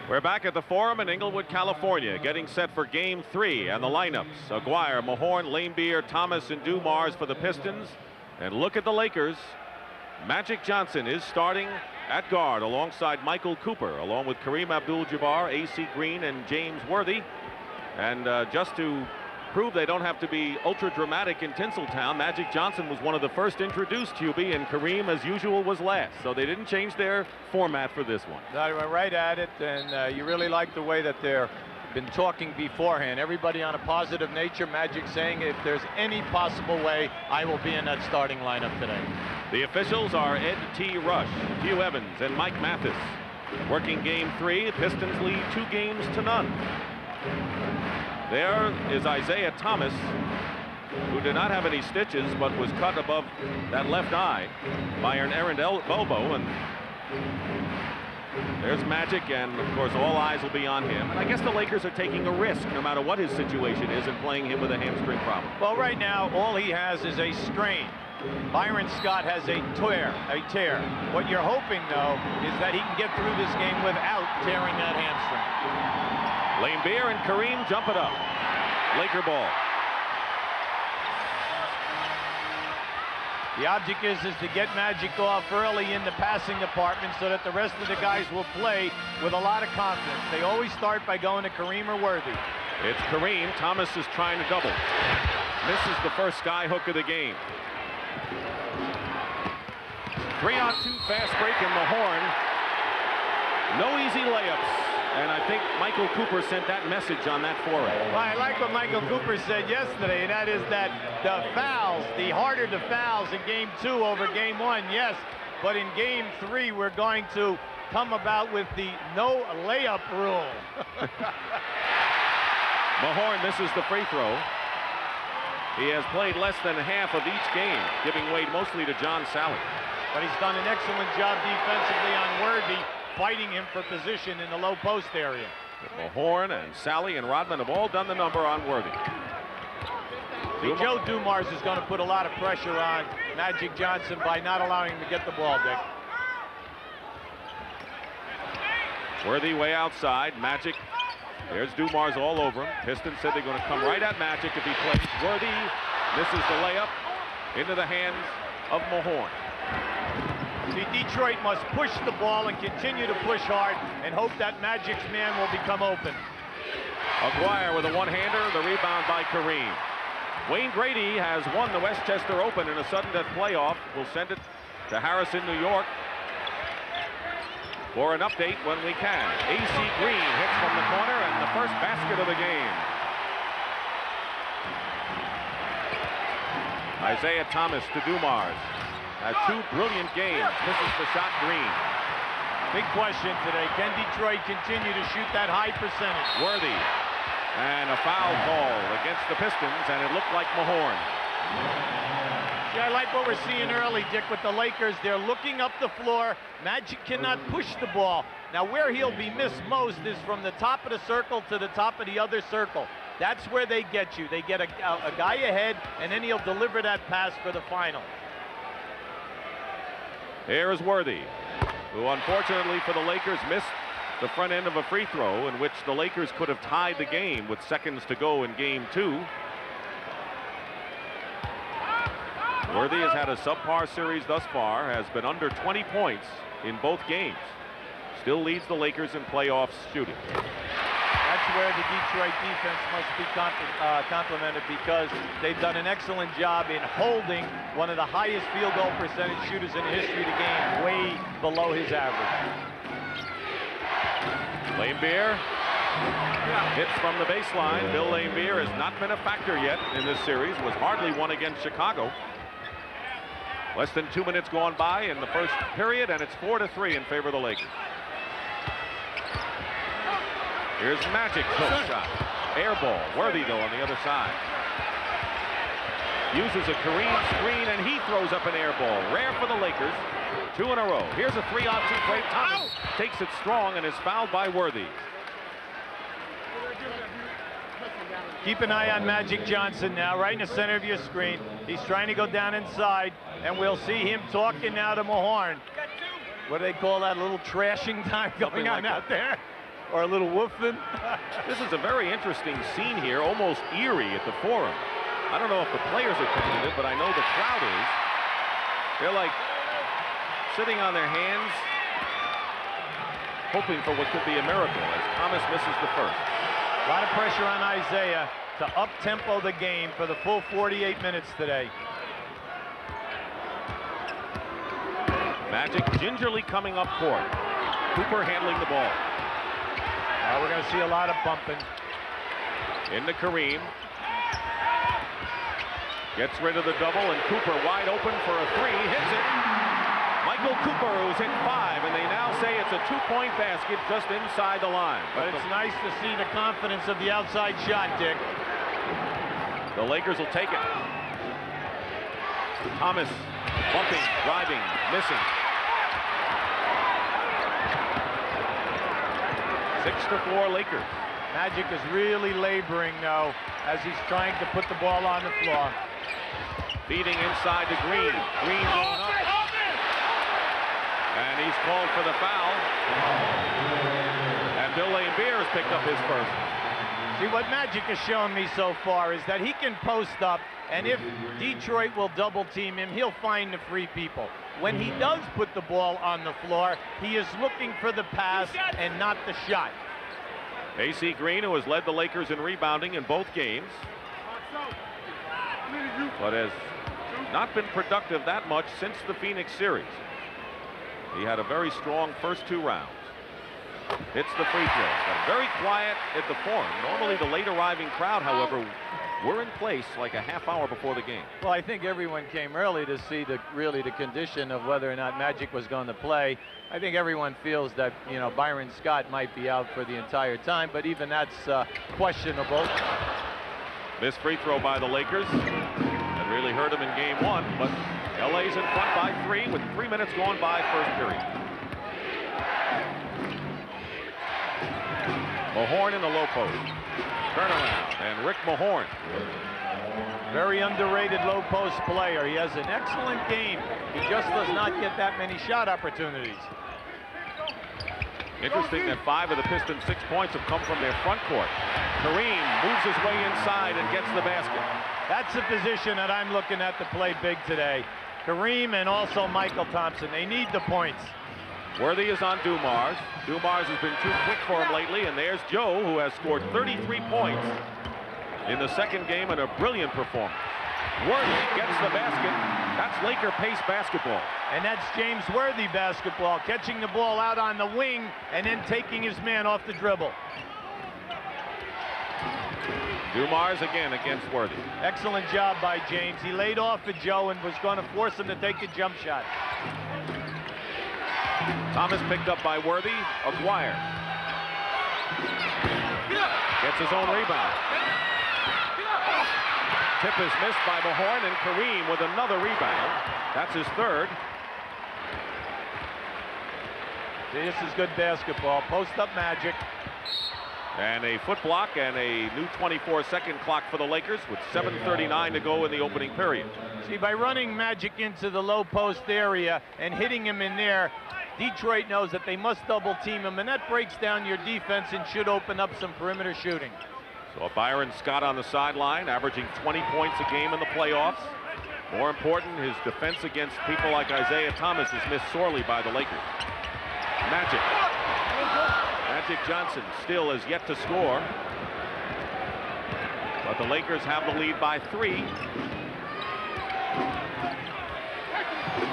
We're back at the Forum in Inglewood, California, getting set for Game 3 and the lineups. Aguirre, Mahorn, Laimbeer, Thomas, and Dumars for the Pistons. And look at the Lakers. Magic Johnson is starting at guard alongside Michael Cooper, along with Kareem Abdul-Jabbar, A.C. Green, and James Worthy. And just to prove they don't have to be ultra dramatic in Tinseltown, Magic Johnson was one of the first introduced, QB, and Kareem, as usual, was last. So they didn't change their format for this one. They were right at it, and you really like the way that they're been talking beforehand. Everybody on a positive nature. Magic saying, if there's any possible way, I will be in that starting lineup today. The officials are Ed T. Rush, Hugh Evans, and Mike Mathis. Working Game 3, Pistons lead 2 games to none. There is Isiah Thomas, who did not have any stitches, but was cut above that left eye by an errant elbow. And there's Magic, and of course all eyes will be on him. And I guess the Lakers are taking a risk, no matter what his situation is, in playing him with a hamstring problem. Well, right now, all he has is a strain. Byron Scott has a tear. What you're hoping, though, is that he can get through this game without tearing that hamstring. Laimbeer and Kareem jump it up. Laker ball. The object is to get Magic off early in the passing department so that the rest of the guys will play with a lot of confidence. They always start by going to Kareem or Worthy. It's Kareem. Thomas is trying to double. Misses the first sky hook of the game. 3-on-2 fast break in Mahorn. No easy layups. And I think Michael Cooper sent that message on that foray. Well, I like what Michael Cooper said yesterday, and that is that the fouls, the harder the fouls in Game 2 over Game 1, yes, but in Game 3 we're going to come about with the no layup rule. Mahorn misses the free throw. He has played less than half of each game, giving weight mostly to John Sally. But he's done an excellent job defensively on Worthy, fighting him for position in the low post area. Mahorn and Sally and Rodman have all done the number on Worthy. Joe Dumars is going to put a lot of pressure on Magic Johnson by not allowing him to get the ball, Dick. Worthy way outside. Magic. There's Dumars all over him. Pistons said they're going to come right at Magic if he plays. Worthy misses the layup into the hands of Mahorn. See, Detroit must push the ball and continue to push hard and hope that Magic's man will become open. Aguirre with a one-hander, the rebound by Kareem. Wayne Grady has won the Westchester Open in a sudden death playoff. We'll send it to Harrison, New York for an update when we can. A.C. Green hits from the corner and the first basket of the game. Isiah Thomas to Dumars. Had 2 brilliant games. Misses the shot. Green. Big question today. Can Detroit continue to shoot that high percentage? Worthy. And a foul call against the Pistons, and it looked like Mahorn. See, I like what we're seeing early, Dick, with the Lakers. They're looking up the floor. Magic cannot push the ball. Now, where he'll be missed most is from the top of the circle to the top of the other circle. That's where they get you. They get a guy ahead, and then he'll deliver that pass for the final. Here is Worthy, who unfortunately for the Lakers missed the front end of a free throw in which the Lakers could have tied the game with seconds to go in Game 2. Worthy has had a subpar series thus far, has been under 20 points in both games. Still leads the Lakers in playoffs shooting. That's where the Detroit defense must be complimented, because they've done an excellent job in holding one of the highest field goal percentage shooters in the history of the game way below his average. Laimbeer hits from the baseline. Bill Laimbeer has not been a factor yet in this series, was hardly one against Chicago. Less than 2 minutes gone by in the first period, and it's 4-3 in favor of the Lakers. Here's Magic, hook shot. Air ball. Worthy, though, on the other side. Uses a Kareem screen, and he throws up an air ball. Rare for the Lakers. 2 in a row. Here's a 3-on-2 break. Thomas takes it strong and is fouled by Worthy. Keep an eye on Magic Johnson now, right in the center of your screen. He's trying to go down inside, and we'll see him talking now to Mahorn. What do they call that, little trashing time going on out there? or a little woofing. This is a very interesting scene here, almost eerie at the Forum. I don't know if the players are thinking it, but I know the crowd is. They're like sitting on their hands, hoping for what could be a miracle as Thomas misses the first. A lot of pressure on Isaiah to up-tempo the game for the full 48 minutes today. Magic gingerly coming up court. Cooper handling the ball. Now we're going to see a lot of bumping. Into Kareem. Gets rid of the double, and Cooper wide open for a three. Hits it. Michael Cooper, who's hit 5, and they now say it's a 2-point basket just inside the line. But it's nice to see the confidence of the outside shot, Dick. The Lakers will take it. Thomas bumping, driving, missing. 6-4 Lakers. Magic is really laboring now as he's trying to put the ball on the floor. Feeding inside to Green. Green going up. And he's called for the foul. And Bill laimbeer has picked up his first. See, what Magic has shown me so far is that he can post up, and if Detroit will double team him, he'll find the free people. When he does put the ball on the floor, he is looking for the pass and not the shot. AC Green, who has led the Lakers in rebounding in both games, but has not been productive that much since the Phoenix series. He had a very strong first 2 rounds. Hits the free throw. Got very quiet at the Forum. Normally the late arriving crowd, however, were in place like a half hour before the game. Well, I think everyone came early to see the condition of whether or not Magic was going to play. I think everyone feels that, you know, Byron Scott might be out for the entire time, but even that's questionable. Missed free throw by the Lakers. That really hurt him in game 1, but LA's in front by 3 with 3 minutes gone by first period. Mahorn in the low post. Turnaround, and Rick Mahorn. Very underrated low post player. He has an excellent game. He just does not get that many shot opportunities. Interesting that 5 of the Pistons' 6 points have come from their front court. Kareem moves his way inside and gets the basket. That's the position that I'm looking at to play big today. Kareem and also Michael Thompson. They need the points. Worthy is on Dumars. Dumars has been too quick for him lately, and there's Joe, who has scored 33 points in the second game in a brilliant performance. Worthy gets the basket. That's Laker pace basketball. And that's James Worthy basketball, catching the ball out on the wing and then taking his man off the dribble. Dumars again against Worthy. Excellent job by James. He laid off at Joe and was going to force him to take a jump shot. Thomas picked up by Worthy. Aguirre gets his own rebound. Tip is missed by Mahorn, and Kareem with another rebound. That's his third. See, this is good basketball. Post up Magic. And a foot block and a new 24-second clock for the Lakers with 7:39 to go in the opening period. See, by running Magic into the low post area and hitting him in there, Detroit knows that they must double team him, and that breaks down your defense and should open up some perimeter shooting. So Byron Scott on the sideline, averaging 20 points a game in the playoffs. More important, his defense against people like Isaiah Thomas is missed sorely by the Lakers. Magic Johnson still has yet to score, but the Lakers have the lead by 3.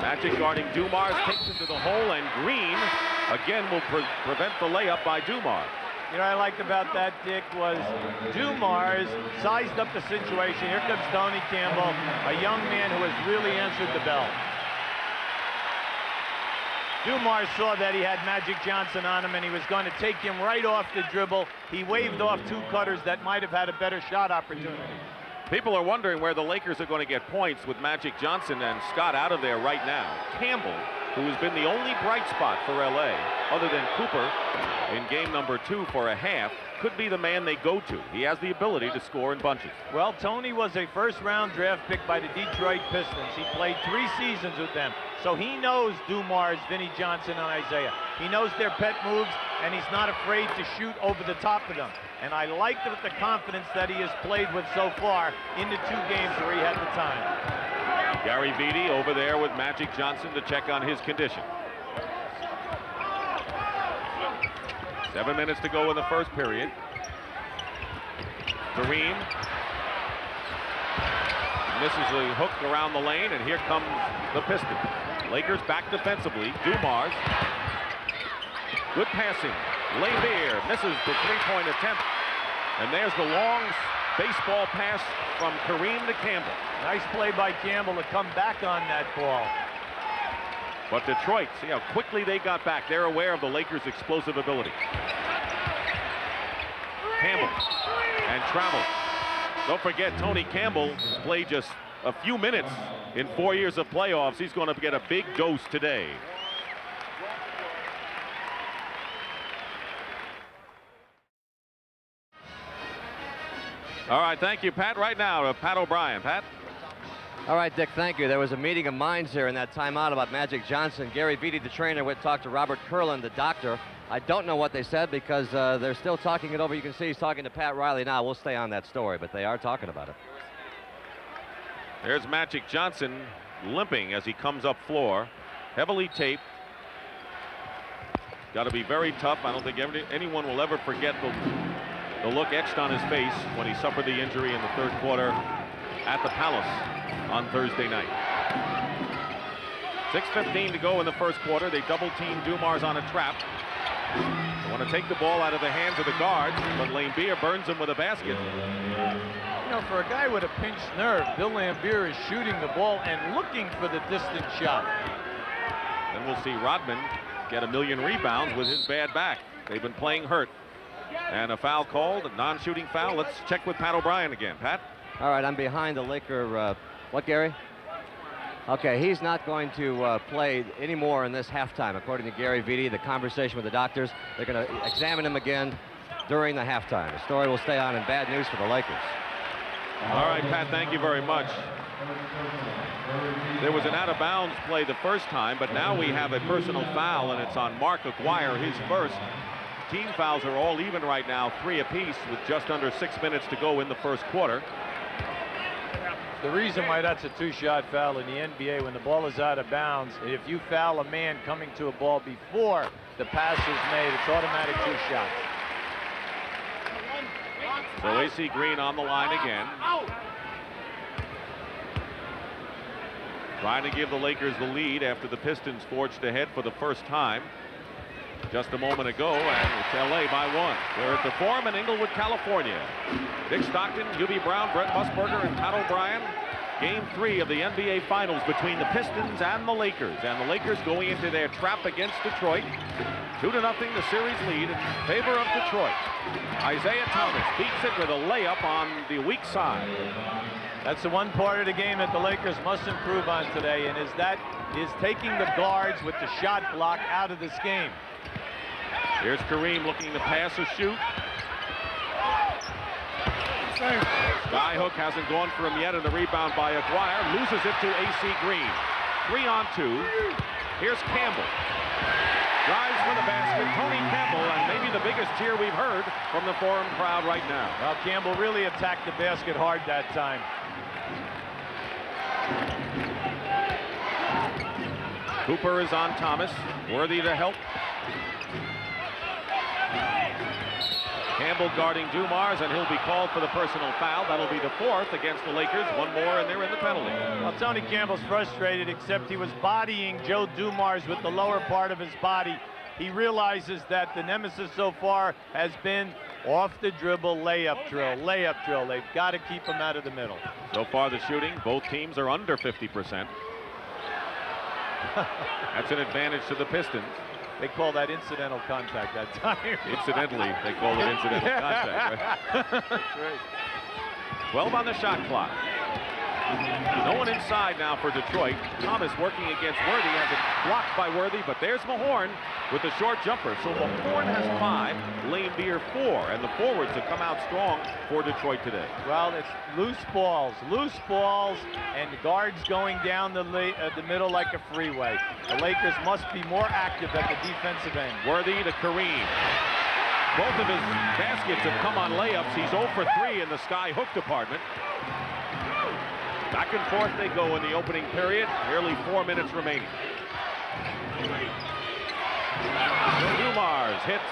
Magic guarding Dumars, takes him to the hole, and Green again will prevent the layup by Dumars. You know what I liked about that, Dick, was Dumars sized up the situation. Here comes Tony Campbell, a young man who has really answered the bell. Dumars saw that he had Magic Johnson on him, and he was going to take him right off the dribble. He waved off 2 cutters that might have had a better shot opportunity. People are wondering where the Lakers are going to get points with Magic Johnson and Scott out of there right now. Campbell, who has been the only bright spot for LA, other than Cooper in game number 2 for a half, could be the man they go to. He has the ability to score in bunches. Well, Tony was a first-round draft pick by the Detroit Pistons. He played 3 seasons with them, so he knows Dumars, Vinnie Johnson, and Isaiah. He knows their pet moves, and he's not afraid to shoot over the top of them. And I like the confidence that he has played with so far in the 2 games where he had the time. Gary Vitti over there with Magic Johnson to check on his condition. 7 minutes to go in the first period. Kareem misses the hook around the lane, and here comes the Pistons. Lakers back defensively. Dumars. Good passing. Laimbeer misses the 3-point attempt. And there's the long baseball pass from Kareem to Campbell. Nice play by Campbell to come back on that ball. But Detroit, see how quickly they got back. They're aware of the Lakers' explosive ability. Campbell and travel. Don't forget, Tony Campbell played just a few minutes in 4 years of playoffs. He's going to get a big dose today. All right, thank you, Pat. Right now, Pat O'Brien. Pat? All right, Dick, thank you. There was a meeting of minds here in that timeout about Magic Johnson. Gary Vitti, the trainer, went to talk to Robert Kurland, the doctor. I don't know what they said because they're still talking it over. You can see he's talking to Pat Riley now. We'll stay on that story, but they are talking about it. There's Magic Johnson limping as he comes up floor. Heavily taped. Got to be very tough. I don't think anyone will ever forget the look etched on his face when he suffered the injury in the 3rd quarter at the Palace on Thursday night. 6:15 to go in the 1st quarter. They double-team Dumars on a trap. They want to take the ball out of the hands of the guards, but laimbeer burns him with a basket. You know, for a guy with a pinched nerve, Bill Laimbeer is shooting the ball and looking for the distant shot. Then we'll see Rodman get a million rebounds with his bad back. They've been playing hurt. And a foul called, a non-shooting foul. Let's check with Pat O'Brien again. Pat? All right, I'm behind the Laker. What, Gary? Okay, he's not going to play anymore in this halftime. According to Gary Vitti, the conversation with the doctors, they're going to examine him again during the halftime. The story will stay on in bad news for the Lakers. All right, Pat, thank you very much. There was an out-of-bounds play the first time, but now we have a personal foul, and it's on Mark Aguirre, his first. Team fouls are all even right now, 3 apiece, with just under 6 minutes to go in the 1st quarter. The reason why that's a 2-shot foul in the NBA, when the ball is out of bounds, if you foul a man coming to a ball before the pass is made, it's automatic 2 shots. So AC Green on the line again. Trying to give the Lakers the lead after the Pistons forged ahead for the first time just a moment ago, and it's LA by 1. We're at the Forum in Inglewood, California. Dick Stockton, Hubie Brown, Brett Musburger, and Pat O'Brien. Game 3 of the NBA Finals between the Pistons and the Lakers. And the Lakers going into their trap against Detroit. 2-0, the series lead in favor of Detroit. Isiah Thomas beats it with a layup on the weak side. That's the one part of the game that the Lakers must improve on today, and that is taking the guards with the shot block out of this game. Here's Kareem looking to pass or shoot. Skyhook hasn't gone for him yet, and the rebound by Aguirre loses it to AC Green. 3-on-2. Here's Campbell. Drives for the basket. Tony Campbell, and maybe the biggest cheer we've heard from the Forum crowd right now. Well, Campbell really attacked the basket hard that time. Cooper is on Thomas. Worthy to help. Campbell guarding Dumars, and he'll be called for the personal foul. That'll be the 4th against the Lakers. One more, and they're in the penalty. Well, Tony Campbell's frustrated, except he was bodying Joe Dumars with the lower part of his body. He realizes that the nemesis so far has been off the dribble, layup drill, layup drill. They've got to keep him out of the middle. So far, the shooting, both teams are under 50%. That's an advantage to the Pistons. They call that incidental contact that time. Incidentally, they call it incidental contact. Right? That's right. 12 on the shot clock. No one inside now for Detroit. Thomas working against Worthy, has it blocked by Worthy, but there's Mahorn with the short jumper. So Mahorn has 5, laimbeer 4, and the forwards have come out strong for Detroit today. Well, it's loose balls, and guards going down the middle like a freeway. The Lakers must be more active at the defensive end. Worthy to Kareem. Both of his baskets have come on layups. He's 0 for 3 in the sky hook department. Back and forth they go in the opening period. Nearly 4 minutes remaining. Dumars hits.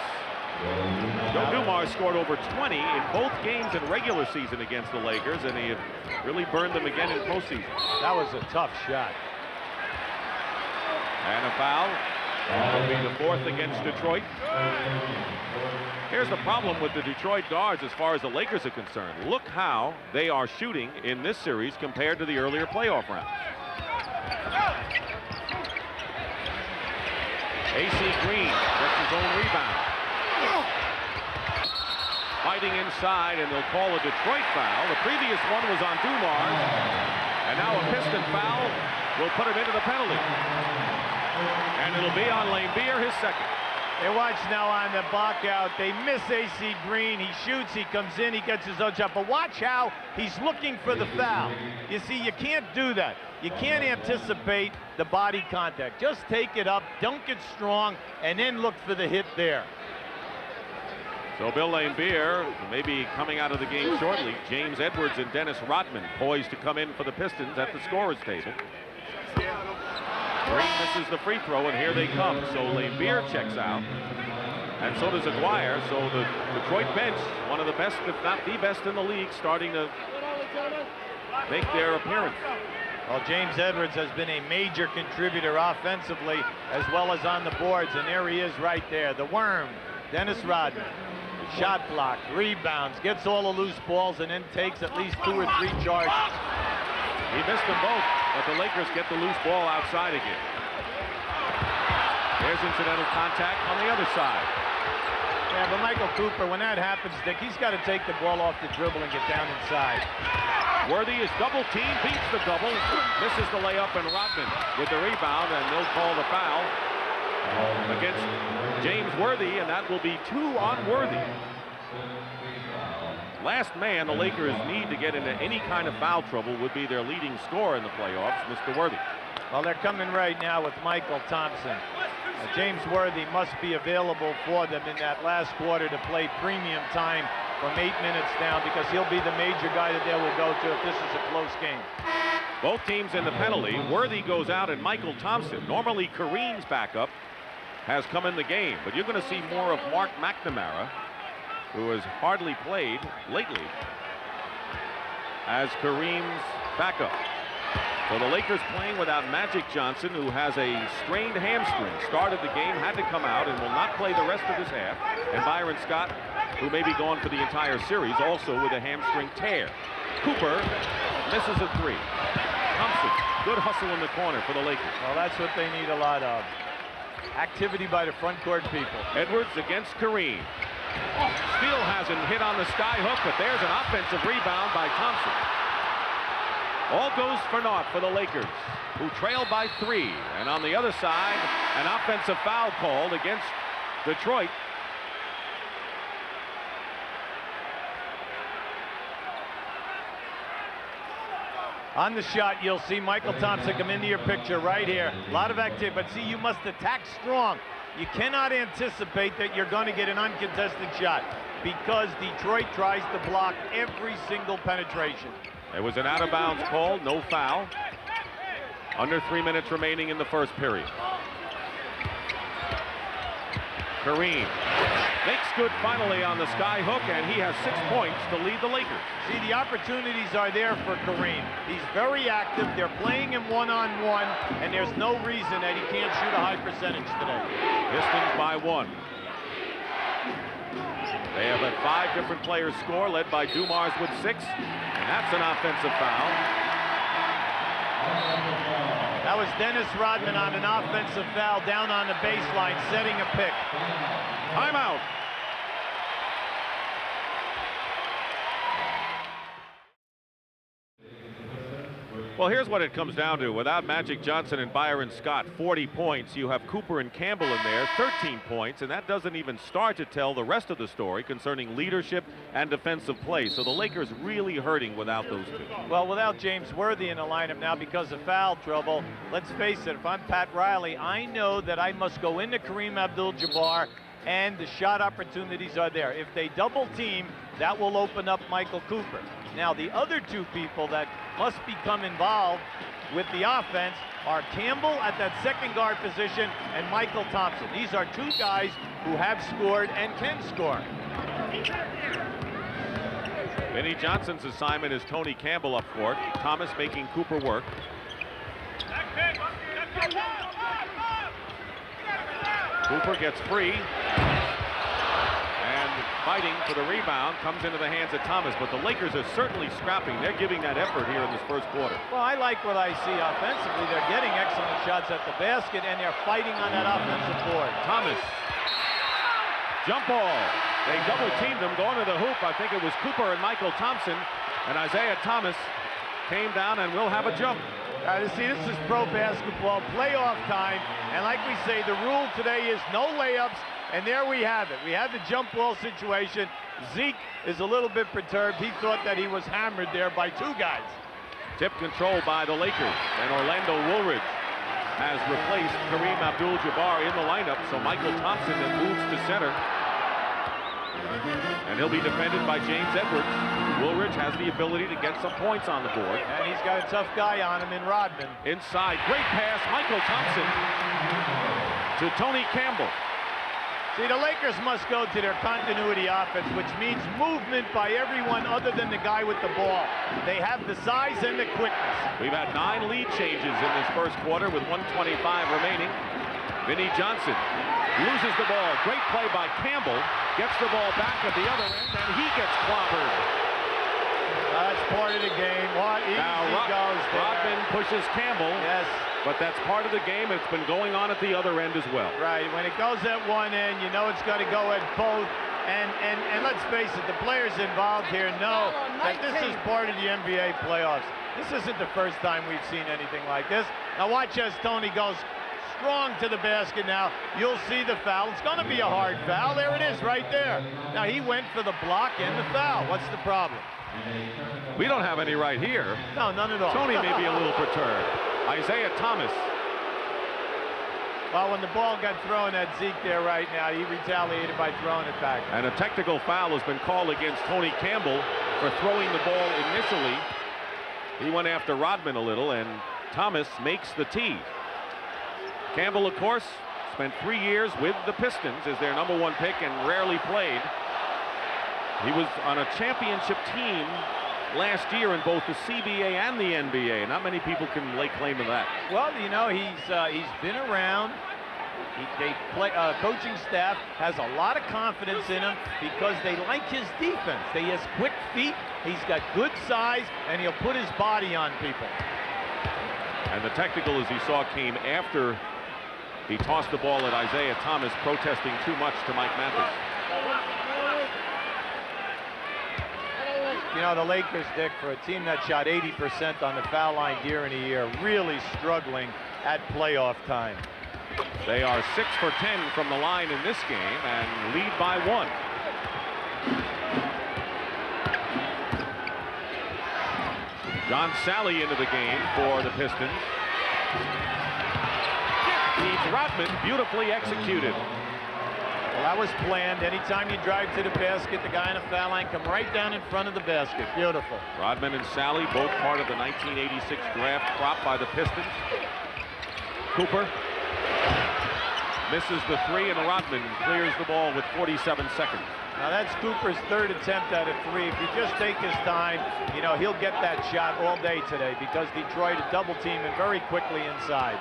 Dumars scored over 20 in both games in regular season against the Lakers, and he really burned them again in postseason. That was a tough shot. And a foul. Will be the 4th against Detroit. Here's the problem with the Detroit guards as far as the Lakers are concerned. Look how they are shooting in this series compared to the earlier playoff round. AC Green gets his own rebound. Fighting inside, and they'll call a Detroit foul. The previous one was on Dumars, and now a Piston foul will put him into the penalty. And it'll be on laimbeer, his second. They watch now on the block out. They miss AC Green. He shoots, he comes in, he gets his own shot. But watch how he's looking for the foul. You see, you can't do that. You can't anticipate the body contact. Just take it up, dunk it strong, and then look for the hit there. So Bill Laimbeer may be coming out of the game shortly. James Edwards and Dennis Rodman poised to come in for the Pistons at the scorer's table. Green misses the free throw, and here they come. So Laimbeer checks out, and so does Aguirre. So the Detroit bench, one of the best, if not the best in the league, starting to make their appearance. Well, James Edwards has been a major contributor offensively as well as on the boards, and there he is right there. The worm, Dennis Rodman. Shot block, rebounds, gets all the loose balls, and then takes at least 2 or 3 charges. He missed them both, but the Lakers get the loose ball outside again. There's incidental contact on the other side. Yeah, but Michael Cooper, when that happens, Dick, he's got to take the ball off the dribble and get down inside. Worthy is double teamed, beats the double, misses the layup, and Rodman with the rebound, and they'll call the foul against James Worthy, and that will be 2 on Worthy. Last man the Lakers need to get into any kind of foul trouble would be their leading scorer in the playoffs, Mr. Worthy. Well, they're coming right now with Michael Thompson. James Worthy must be available for them in that last quarter to play premium time from 8 minutes down, because he'll be the major guy that they will go to if this is a close game. Both teams in the penalty. Worthy goes out, and Michael Thompson, normally Kareem's backup, has come in the game. But you're going to see more of Mark McNamara, who has hardly played lately, as Kareem's backup. So the Lakers playing without Magic Johnson, who has a strained hamstring. Started the game, had to come out, and will not play the rest of this half. And Byron Scott, who may be gone for the entire series, also with a hamstring tear. Cooper misses a 3. Thompson, good hustle in the corner for the Lakers. Well, that's what they need a lot of. Activity by the front court people. Edwards against Kareem. Still hasn't hit on the sky hook, but there's an offensive rebound by Thompson. All goes for naught for the Lakers, who trail by 3. And on the other side, an offensive foul called against Detroit. On the shot, you'll see Michael Thompson come into your picture right here. A lot of activity, but see, you must attack strong. You cannot anticipate that you're going to get an uncontested shot, because Detroit tries to block every single penetration. There was an out-of-bounds call, no foul. Under 3 minutes remaining in the first period. Kareem makes good finally on the sky hook, and he has 6 points to lead the Lakers. See, the opportunities are there for Kareem. He's very active. They're playing him one-on-one, and there's no reason that he can't shoot a high percentage today. Pistons by 1. They have had 5 different players score, led by Dumars with 6, and that's an offensive foul. That was Dennis Rodman on an offensive foul down on the baseline, setting a pick. Timeout. Well, here's what it comes down to. Without Magic Johnson and Byron Scott, 40 points. You have Cooper and Campbell in there, 13 points, and that doesn't even start to tell the rest of the story concerning leadership and defensive play. So the Lakers really hurting without those two. Well, without James Worthy in the lineup now because of foul trouble, let's face it, if I'm Pat Riley, I know that I must go into Kareem Abdul-Jabbar, and the shot opportunities are there. If they double team, that will open up Michael Cooper. Now, the other two people that must become involved with the offense are Campbell at that second guard position and Michael Thompson. These are two guys who have scored and can score. Vinnie Johnson's assignment is Tony Campbell up court. Thomas making Cooper work. Cooper gets free. And fighting for the rebound comes into the hands of Thomas, but the Lakers are certainly scrapping. They're giving that effort here in this first quarter. Well, I like what I see offensively. They're getting excellent shots at the basket, and they're fighting on that offensive board. Thomas. Jump ball. They double teamed him going to the hoop. I think it was Cooper and Michael Thompson, and Isiah Thomas came down and will have a jump. See, this is pro basketball, playoff time, and like we say, the rule today is no layups, and there we have it. We have the jump ball situation. Zeke is a little bit perturbed. He thought that he was hammered there by two guys. Tip control by the Lakers, and Orlando Woolridge has replaced Kareem Abdul-Jabbar in the lineup, so Michael Thompson then moves to center. And he'll be defended by James Edwards. Woolridge has the ability to get some points on the board. And he's got a tough guy on him in Rodman. Inside, great pass, Michael Thompson to Tony Campbell. See, the Lakers must go to their continuity offense, which means movement by everyone other than the guy with the ball. They have the size and the quickness. We've had 9 lead changes in this first quarter with 1:25 remaining. Vinnie Johnson loses the ball. Great play by Campbell. Gets the ball back at the other end, and he gets clobbered. That's part of the game. What easy goes there. Rodman pushes Campbell. Yes. But that's part of the game. It's been going on at the other end as well. Right. When it goes at one end, you know it's got to go at both. And let's face it, the players involved here know that this is part of the NBA playoffs. This isn't the first time we've seen anything like this. Now watch as Tony goes strong to the basket now. You'll see the foul. It's going to be a hard foul. There it is right there. Now he went for the block and the foul. What's the problem? We don't have any right here. No, none at all. Tony may be a little perturbed. Isiah Thomas. Well, when the ball got thrown at Zeke there right now, he retaliated by throwing it back. And a technical foul has been called against Tony Campbell for throwing the ball initially. He went after Rodman a little, and Thomas makes the tee. Campbell, of course, spent 3 years with the Pistons as their #1 pick and rarely played. He was on a championship team last year in both the CBA and the NBA. Not many people can lay claim to that. Well, you know, he's been around. Coaching staff has a lot of confidence in him because they like his defense. He has quick feet, he's got good size, and he'll put his body on people. And the technical, as he saw, came after he tossed the ball at Isiah Thomas, protesting too much to Mike Mathis. You know, the Lakers, Dick, for a team that shot 80% on the foul line during the year, really struggling at playoff time. They are 6 for 10 from the line in this game and lead by 1. John Sally into the game for the Pistons. Needs Rodman, beautifully executed. Well, that was planned. Anytime you drive to the basket, the guy on the foul line come right down in front of the basket. Beautiful. Rodman and Sally, both part of the 1986 draft crop by the Pistons. Cooper misses the 3, and Rodman clears the ball with 47 seconds. Now that's Cooper's 3rd attempt at a 3. If you just take his time, you know, he'll get that shot all day today because Detroit is double teaming very quickly inside.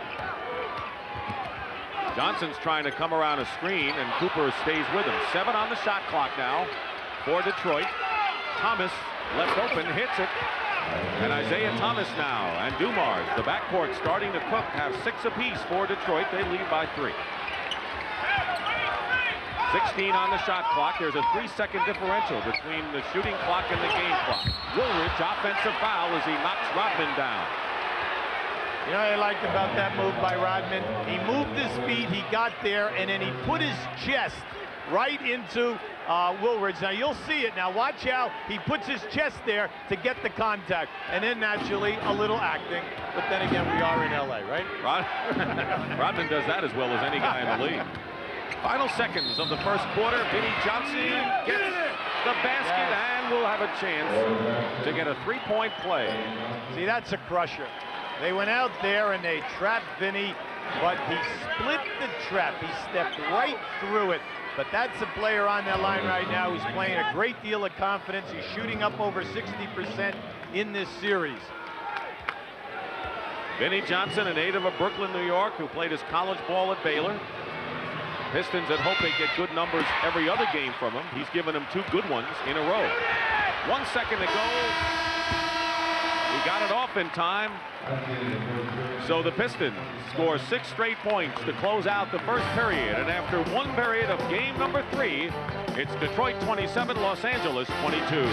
Johnson's trying to come around a screen, and Cooper stays with him. 7 on the shot clock now for Detroit. Thomas left open, hits it. And Isiah Thomas now and Dumars, the backcourt starting to cook, have 6 apiece for Detroit. They lead by 3. 16 on the shot clock. There's a 3-second differential between the shooting clock and the game clock. Woolridge, offensive foul as he knocks Rodman down. You know what I liked about that move by Rodman? He moved his feet, he got there, and then he put his chest right into Woolridge. Now you'll see it. Now watch how he puts his chest there to get the contact. And then naturally a little acting. But then again, we are in LA, right? Rodman does that as well as any guy in the league. Final seconds of the first quarter. Vinnie Johnson gets the basket and will have a chance to get a three-point play. See, that's a crusher. They went out there and they trapped Vinnie, but he split the trap. He stepped right through it. But that's a player on that line right now who's playing a great deal of confidence. He's shooting up over 60% in this series. Vinnie Johnson, a native of Brooklyn, New York, who played his college ball at Baylor. Pistons had hoped they'd get good numbers every other game from him. He's given them 2 good ones in a row. 1 second to go. He got it off in time. So the Pistons score 6 straight points to close out the first period. And after 1 period of game number 3, it's Detroit 27, Los Angeles 22.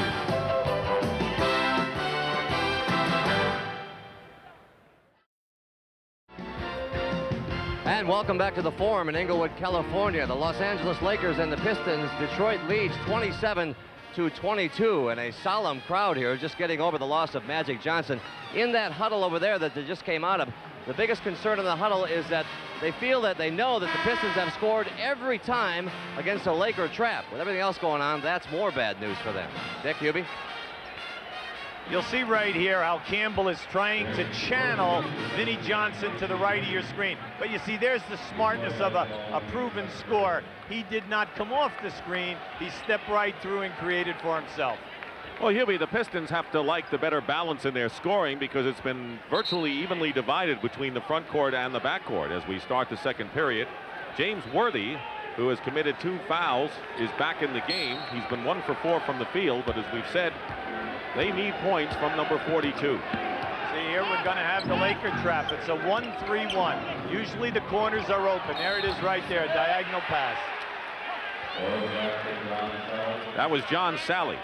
And welcome back to the Forum in Inglewood, California. The Los Angeles Lakers and the Pistons. Detroit leads 27-22, and a solemn crowd here just getting over the loss of Magic Johnson. In that huddle over there that they just came out of, the biggest concern in the huddle is that they feel that they know that the Pistons have scored every time against a Laker trap. With everything else going on, that's more bad news for them. Dick Hubie? You'll see right here how Campbell is trying to channel Vinnie Johnson to the right of your screen. But you see, there's the smartness of a proven scorer. He did not come off the screen. He stepped right through and created for himself. Well, Hubie, the Pistons have to like the better balance in their scoring because it's been virtually evenly divided between the front court and the back court as we start the second period. James Worthy, who has committed 2 fouls, is back in the game. He's been 1 for 4 from the field, but as we've said, they need points from number 42. See, here we're going to have the Laker trap. It's a 1-3-1. Usually the corners are open. There it is right there, diagonal pass. That was John Sally.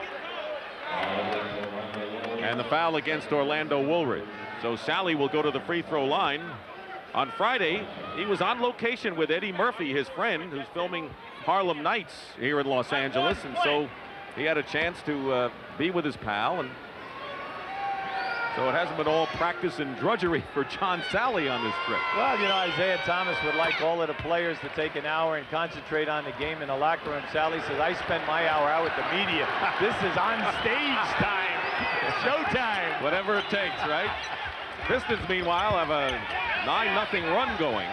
And the foul against Orlando Woolridge. So Sally will go to the free throw line. On Friday, he was on location with Eddie Murphy, his friend, who's filming Harlem Nights here in Los Angeles, and so he had a chance to be with his pal, and so it hasn't been all practice and drudgery for John Sally on this trip. Well, you know, Isaiah Thomas would like all of the players to take an hour and concentrate on the game in the locker room. Sally says, I spend my hour out with the media. This is on stage time. Showtime. Whatever it takes, right? Pistons, meanwhile, have a 9-0 run going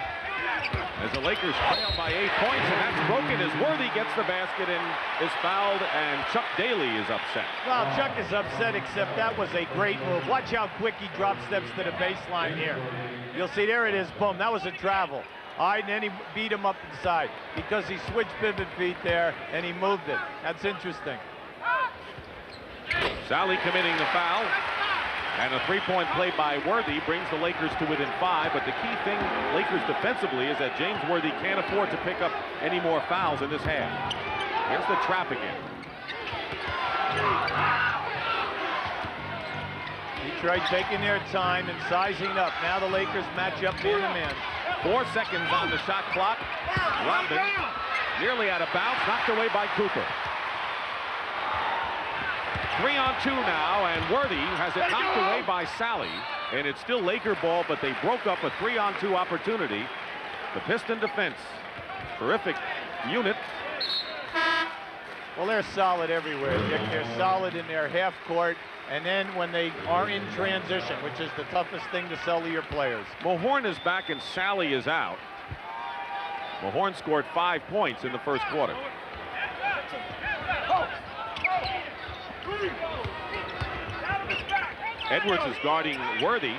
as the Lakers trail by 8 points, and that's broken as Worthy gets the basket and is fouled, and Chuck Daly is upset. Well, Chuck is upset, except that was a great move. Watch how quick he drop steps to the baseline here. You'll see, there it is, boom, that was a travel. All right, and then he beat him up inside because he switched pivot feet there and he moved it. That's interesting. Sally committing the foul. And a 3-point play by Worthy brings the Lakers to within 5. But the key thing, Lakers defensively, is that James Worthy can't afford to pick up any more fouls in this half. Here's the trap again. Detroit taking their time and sizing up. Now the Lakers match up man-to-man. 4 seconds on the shot clock. Rodman nearly out of bounds, knocked away by Cooper. 3-on-2 now, and Worthy has it knocked away by Sally, and it's still Laker ball, but they broke up a 3-on-2 opportunity. The Piston defense, terrific unit. Well, they're solid everywhere, Dick. They're solid in their half court, and then when they are in transition, which is the toughest thing to sell to your players. Mahorn is back and Sally is out. Mahorn scored 5 points in the first quarter. Edwards is guarding Worthy.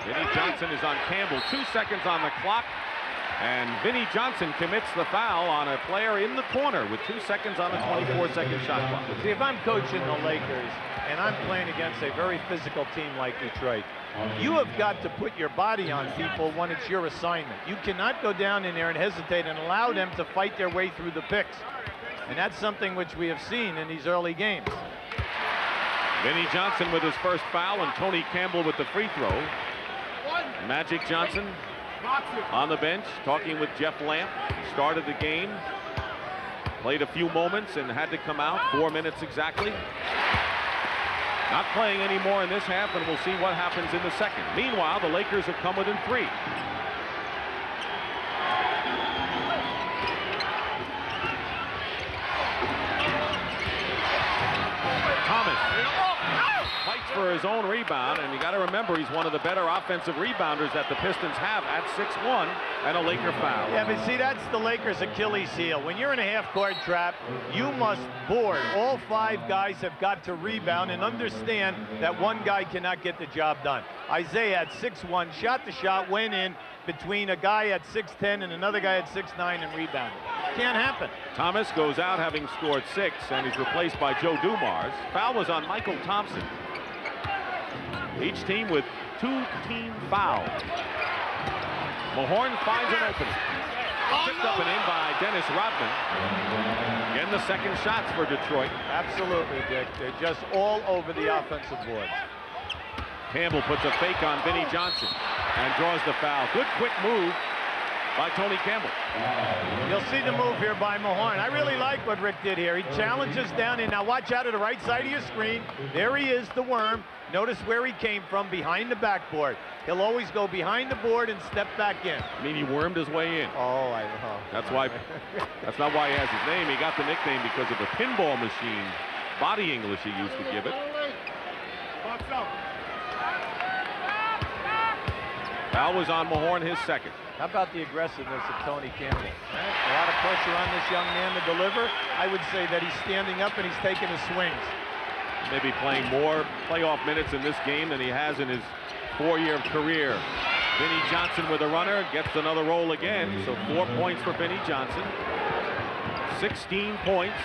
Vinnie Johnson is on Campbell. 2 seconds on the clock. And Vinnie Johnson commits the foul on a player in the corner with 2 seconds on the 24-second shot clock. See, if I'm coaching the Lakers and I'm playing against a very physical team like Detroit, you have got to put your body on people when it's your assignment. You cannot go down in there and hesitate and allow them to fight their way through the picks. And that's something which we have seen in these early games. Vinnie Johnson with his first foul, and Tony Campbell with the free throw. Magic Johnson on the bench talking with Jeff Lamp. Started the game, played a few moments and had to come out. 4 minutes exactly. Not playing anymore in this half, and we'll see what happens in the second. Meanwhile, the Lakers have come within 3. Thomas fights for his own rebound, and you got to remember he's one of the better offensive rebounders that the Pistons have at 6'1", and a Laker foul. Yeah, but see, that's the Lakers' Achilles heel. When you're in a half-court trap, you must board. All 5 guys have got to rebound and understand that one guy cannot get the job done. Isaiah at 6'1", shot the shot, went in between a guy at 6'10" and another guy at 6'9" and rebounded. Can't happen. Thomas goes out having scored 6, and he's replaced by Joe Dumars. Foul was on Michael Thompson. Each team with 2 team fouls. Mahorn finds an opening. Picked up and in by Dennis Rodman. Again, the second shots for Detroit. Absolutely, Dick. They're just all over the offensive board. Campbell puts a fake on Vinnie Johnson and draws the foul. Good quick move by Tony Campbell. You'll see the move here by Mahorn. I really like what Rick did here. He challenges down in. Now watch out to the right side of your screen. There he is, the worm. Notice where he came from, behind the backboard. He'll always go behind the board and step back in. I mean, he wormed his way in. Oh, I know. That's why. That's not why he has his name. He got the nickname because of the pinball machine, body English he used to give it. Foul was on Mahorn, his second. How about the aggressiveness of Tony Campbell? A lot of pressure on this young man to deliver. I would say that he's standing up and he's taking his swings. Maybe playing more playoff minutes in this game than he has in his 4-year career. Vinnie Johnson with a runner, gets another roll again. So 4 points for Vinnie Johnson. 16 points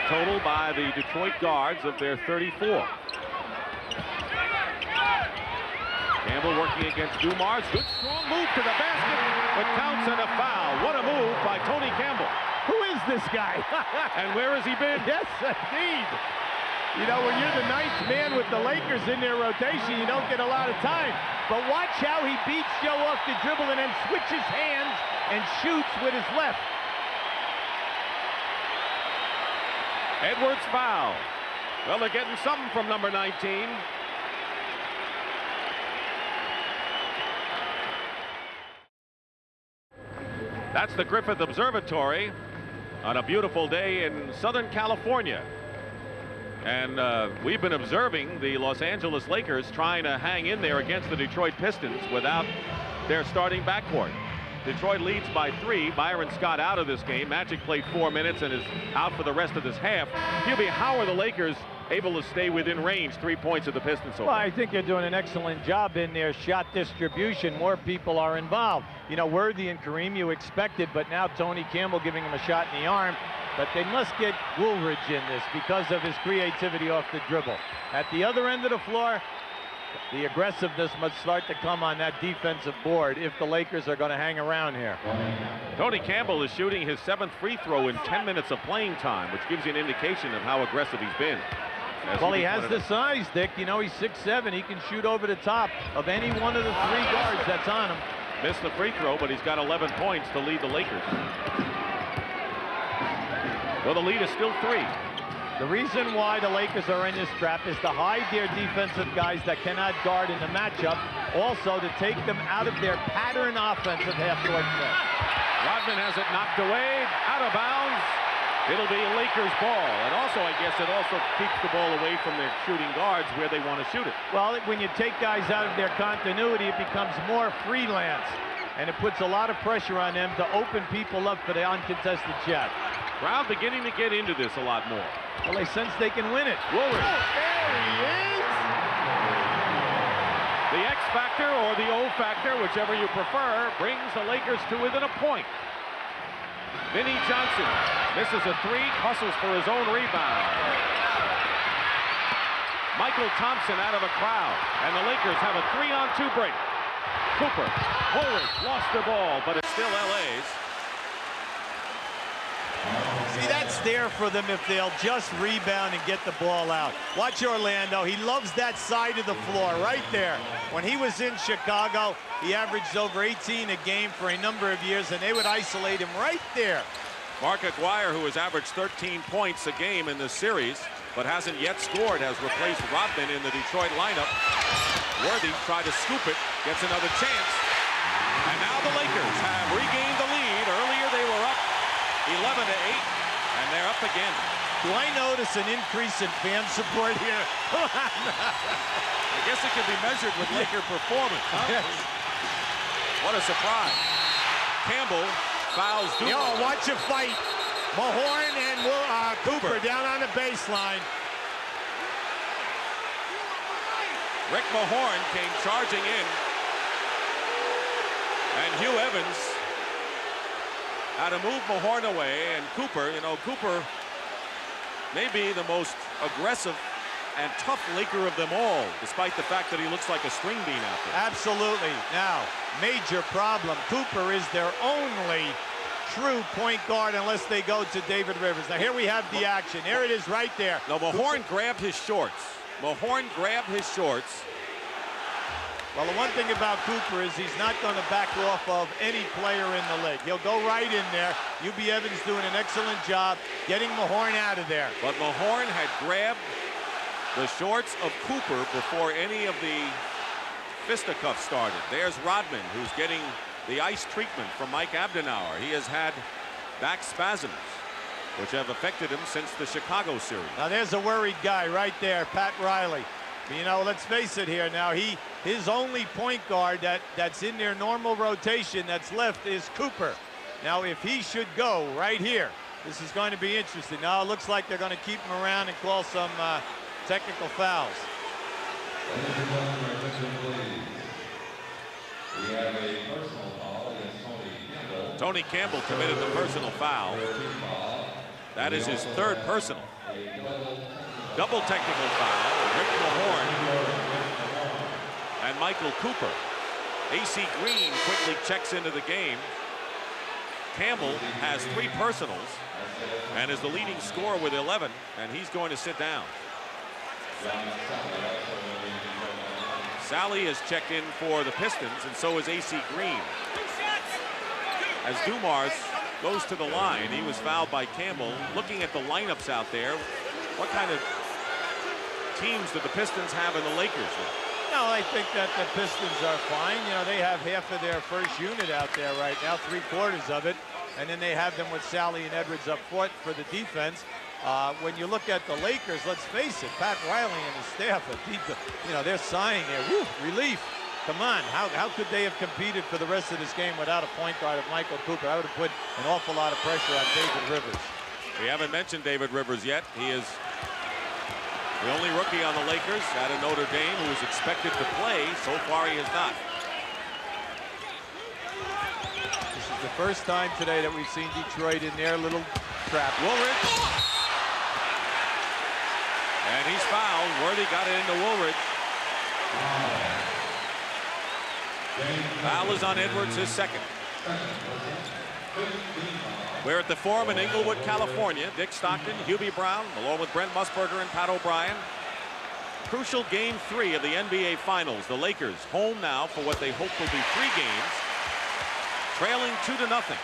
total by the Detroit guards of their 34. Campbell working against Dumars. Good strong move to the basket, but counts and a foul. What a move by Tony Campbell. Who is this guy? And where has he been? Yes, indeed. You know, when you're the 9th man with the Lakers in their rotation, you don't get a lot of time. But watch how he beats Joe off the dribble and then switches hands and shoots with his left. Edwards foul. Well, they're getting something from number 19. That's the Griffith Observatory on a beautiful day in Southern California. And we've been observing the Los Angeles Lakers trying to hang in there against the Detroit Pistons without their starting backcourt. Detroit leads by 3. Byron Scott out of this game. Magic played 4 minutes and is out for the rest of this half. Hubie, how are the Lakers able to stay within range 3 points of the Pistons so far? Well, I think they're doing an excellent job in their shot distribution. More people are involved. You know, Worthy and Kareem you expected, but now Tony Campbell giving him a shot in the arm. But they must get Woolridge in this because of his creativity off the dribble. At the other end of the floor, the aggressiveness must start to come on that defensive board if the Lakers are going to hang around here. Tony Campbell is shooting his 7th free throw in 10 minutes of playing time, which gives you an indication of how aggressive he's been. Well, he has the size, Dick. You know, he's 6'7". He can shoot over the top of any one of the 3 guards that's on him. Missed the free throw, but he's got 11 points to lead the Lakers. Well, the lead is still 3. The reason why the Lakers are in this trap is to hide their defensive guys that cannot guard in the matchup. Also to take them out of their pattern offensive half-court set. Rodman has it knocked away, out of bounds. It'll be a Lakers ball. And also, I guess, it also keeps the ball away from their shooting guards where they want to shoot it. Well, when you take guys out of their continuity, it becomes more freelance. And it puts a lot of pressure on them to open people up for the uncontested shot. Crowd beginning to get into this a lot more. Well, they sense they can win it. Woolridge. Oh, there he is! The X factor or the O factor, whichever you prefer, brings the Lakers to within a point. Vinnie Johnson misses a 3, hustles for his own rebound. Michael Thompson out of the crowd, and the Lakers have a 3-on-2 break. Cooper, Woolridge lost the ball, but it's still LA's. See, that's there for them if they'll just rebound and get the ball out. Watch Orlando. He loves that side of the floor right there. When he was in Chicago, he averaged over 18 a game for a number of years, and they would isolate him right there. Mark Aguirre, who has averaged 13 points a game in this series, but hasn't yet scored, has replaced Rodman in the Detroit lineup. Worthy tried to scoop it, gets another chance. And now the Lakers have regained the lead. Earlier they were up 11-8, and they're up again. Do I notice an increase in fan support here? I guess it can be measured with Laker performance, huh? Yes. What a surprise. Campbell fouls Dumars. Yo, watch a fight. Mahorn and Cooper down on the baseline. Rick Mahorn came charging in. And Hugh Evans had to move Mahorn away. And Cooper, you know, Cooper may be the most aggressive and tough Laker of them all, despite the fact that he looks like a string bean out there. Absolutely. Now, major problem. Cooper is their only true point guard unless they go to David Rivers. Now, here we have the action. There it is right there. No, Mahorn grabbed his shorts. Mahorn grabbed his shorts. Well, the one thing about Cooper is he's not going to back off of any player in the league. He'll go right in there. UB Evans doing an excellent job getting Mahorn out of there. But Mahorn had grabbed the shorts of Cooper before any of the fisticuffs started. There's Rodman, who's getting the ice treatment from Mike Abdenauer. He has had back spasms, which have affected him since the Chicago series. Now, there's a worried guy right there, Pat Riley. You know, let's face it here now. His only point guard that's in their normal rotation that's left is Cooper. Now, if he should go right here, this is going to be interesting. Now, it looks like they're going to keep him around and call some technical fouls. We have a personal foul against Tony Campbell. Tony Campbell committed the personal foul. That is his third personal. Double technical foul. Rick Mahorn and Michael Cooper. AC Green quickly checks into the game. Campbell has 3 personals and is the leading scorer with 11, and he's going to sit down. Sally has checked in for the Pistons, and so is AC Green. As Dumars goes to the line, he was fouled by Campbell. Looking at the lineups out there, what kind of teams do the Pistons have in the Lakers? No, I think that the Pistons are fine. You know, they have half of their first unit out there right now, 3/4 of it. And then they have them with Sally and Edwards up front for the defense. When you look at the Lakers, let's face it, Pat Riley and his staff, you know, they're sighing there. Woo, relief. Come on, how could they have competed for the rest of this game without a point guard of Michael Cooper? I would have put an awful lot of pressure on David Rivers. We haven't mentioned David Rivers yet. He is the only rookie on the Lakers out of Notre Dame who is expected to play. So far, he has not. This is the first time today that we've seen Detroit in their little trap. Woolridge. And he's fouled. Worthy got it into Woolridge. Foul is on Edwards, his second. We're at the Forum in Inglewood, California. Dick Stockton, Hubie Brown, along with Brent Musburger and Pat O'Brien. Crucial game 3 of the NBA Finals. The Lakers home now for what they hope will be 3 games. Trailing 2-0.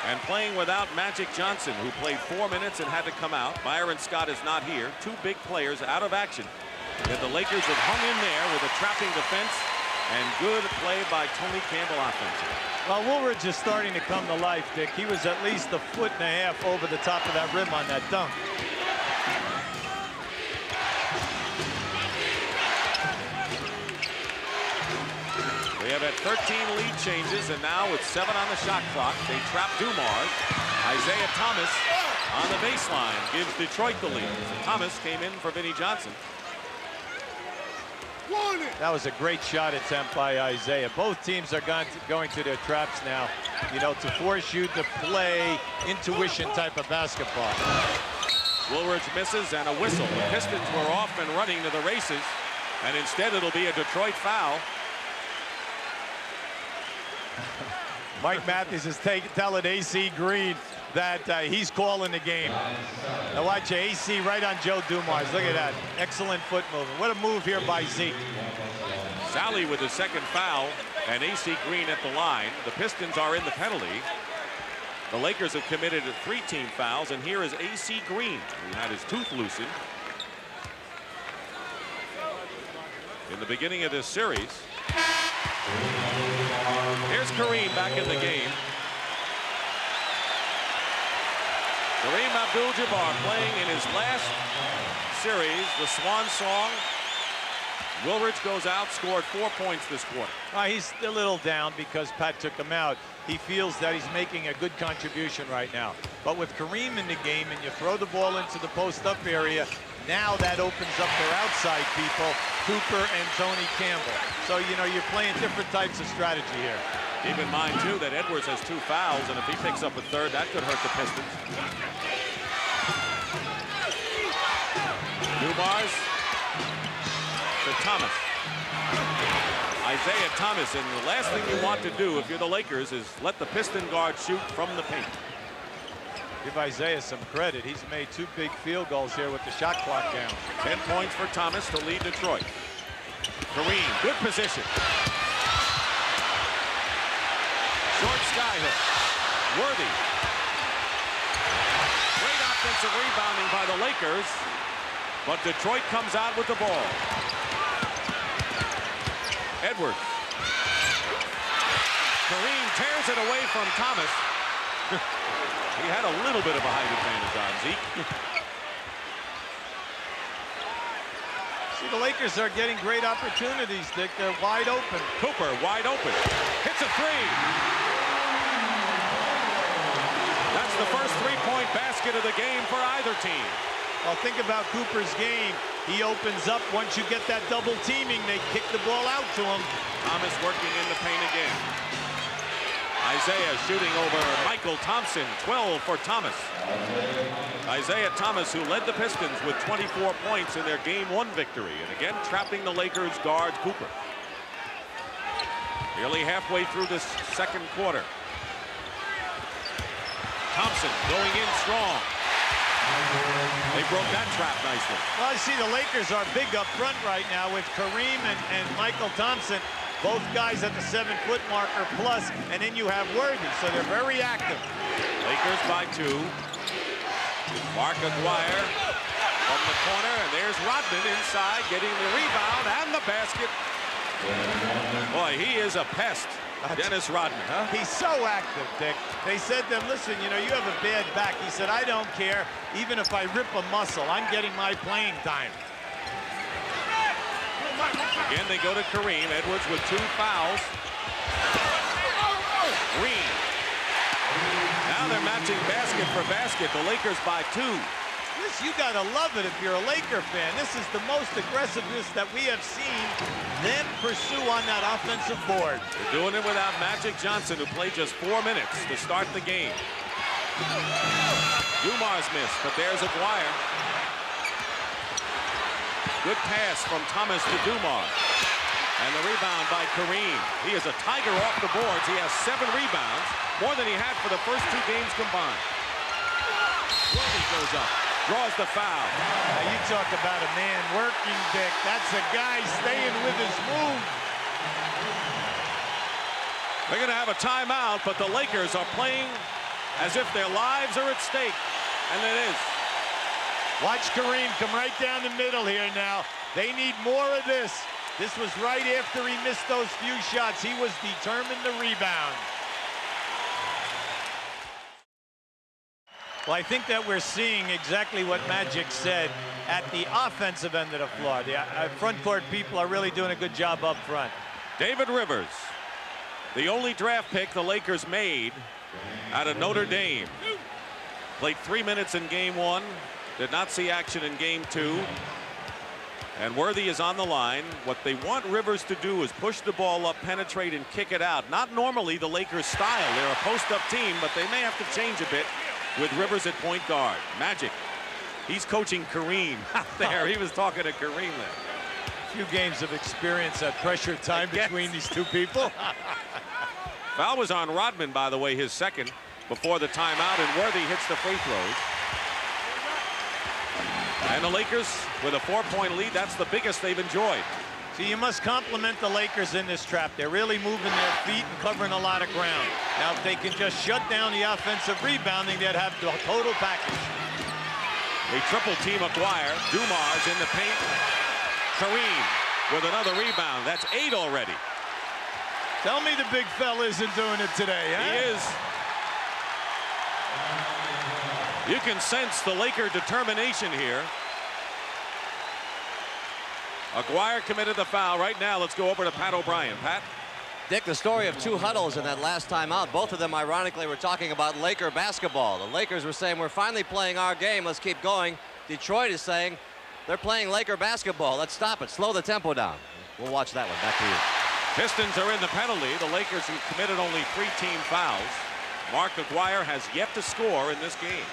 And playing without Magic Johnson, who played 4 minutes and had to come out. Byron Scott is not here. 2 big players out of action. Yet the Lakers have hung in there with a trapping defense and good play by Tony Campbell offensively. Well, Woolridge is starting to come to life, Dick. He was at least 1.5 feet over the top of that rim on that dunk. We have had 13 lead changes, and now with 7 on the shot clock, they trap Dumars. Isiah Thomas on the baseline gives Detroit the lead. Thomas came in for Vinnie Johnson. That was a great shot attempt by Isiah. Both teams are going to their traps now, you know, to force you to play intuition type of basketball. Woolridge misses and a whistle. The Pistons were off and running to the races, and instead it'll be a Detroit foul. Mike Matthews is telling AC Green, that he's calling the game. Now watch AC right on Joe Dumars. Look at that. Excellent foot movement. What a move here by Zeke. Sally with the second foul, and AC Green at the line. The Pistons are in the penalty. The Lakers have committed 3 team fouls, and here is AC Green, who had his tooth loosened in the beginning of this series. Here's Kareem back in the game. Kareem Abdul-Jabbar playing in his last series, the swan song. Wilridge goes out, scored 4 points this quarter. He's a little down because Pat took him out. He feels that he's making a good contribution right now. But with Kareem in the game and you throw the ball into the post-up area, now that opens up their outside people, Cooper and Tony Campbell. So, you know, you're playing different types of strategy here. Keep in mind, too, that Edwards has 2 fouls, and if he picks up a third, that could hurt the Pistons. Dumars to Thomas. Isiah Thomas, and the last thing you want to do if you're the Lakers is let the Piston guard shoot from the paint. Give Isiah some credit. He's made 2 big field goals here with the shot clock down. 10 points for Thomas to lead Detroit. Kareem, good position. Short skyhook. Worthy. Great offensive rebounding by the Lakers, but Detroit comes out with the ball. Edwards. Kareem tears it away from Thomas. He had a little bit of a height advantage on Zeke. See, the Lakers are getting great opportunities, Dick. They're wide open. Cooper wide open. Hits a 3. That's the first 3-point basket of the game for either team. Well, think about Cooper's game. He opens up. Once you get that double teaming, they kick the ball out to him. Thomas working in the paint again. Isiah shooting over Michael Thompson. 12 for Thomas. Isiah Thomas, who led the Pistons with 24 points in their Game 1 victory, and again trapping the Lakers guard Cooper. Nearly halfway through this second quarter. Thompson going in strong. They broke that trap nicely. Well, I see the Lakers are big up front right now with Kareem and Michael Thompson, both guys at the 7-foot marker plus, and then you have Worthy, so they're very active. Lakers by 2. Mark Aguirre from the corner, and there's Rodman inside getting the rebound and the basket. Boy, he is a pest. Dennis Rodman, huh? He's so active, Dick. They said to him, listen, you know, you have a bad back. He said, I don't care. Even if I rip a muscle, I'm getting my playing time. Again, they go to Kareem. Edwards with 2 fouls. Green. Now they're matching basket for basket. The Lakers by 2. You gotta love it if you're a Laker fan. This is the most aggressiveness that we have seen them pursue on that offensive board. They're doing it without Magic Johnson, who played just 4 minutes to start the game. Dumars missed, but there's Aguirre. Good pass from Thomas to Dumars. And the rebound by Kareem. He is a tiger off the boards. He has 7 rebounds, more than he had for the first 2 games combined. Worthy goes up, draws the foul. Now you talk about a man working, Dick. That's a guy staying with his move. They're going to have a timeout, but the Lakers are playing as if their lives are at stake, and it is. Watch Kareem come right down the middle here now. They need more of this. This was right after he missed those few shots. He was determined to rebound. Well, I think that we're seeing exactly what Magic said at the offensive end of the floor. The front court people are really doing a good job up front. David Rivers, the only draft pick the Lakers made out of Notre Dame. Played 3 minutes in game 1, did not see action in game 2. And Worthy is on the line. What they want Rivers to do is push the ball up, penetrate, and kick it out. Not normally the Lakers' style. They're a post-up team, but they may have to change a bit with Rivers at point guard. Magic, he's coaching Kareem out there. He was talking to Kareem there. A few games of experience at pressure time between these two people. Foul was on Rodman, by the way, his second. before the timeout, and Worthy hits the free throws. And the Lakers with a 4-point lead. That's the biggest they've enjoyed. See, you must compliment the Lakers in this trap. They're really moving their feet and covering a lot of ground. Now, if they can just shut down the offensive rebounding, they'd have the total package. They triple team Aguirre. Dumars in the paint. Kareem with another rebound. That's 8 already. Tell me the big fella isn't doing it today, huh? He is. You can sense the Laker determination here. Aguirre committed the foul. Right now, let's go over to Pat O'Brien. Pat? Dick, the story of two huddles in that last timeout. Both of them, ironically, were talking about Laker basketball. The Lakers were saying, we're finally playing our game. Let's keep going. Detroit is saying, they're playing Laker basketball. Let's stop it. Slow the tempo down. We'll watch that one. Back to you. Pistons are in the penalty. The Lakers have committed only 3 team fouls. Mark Aguirre has yet to score in this game.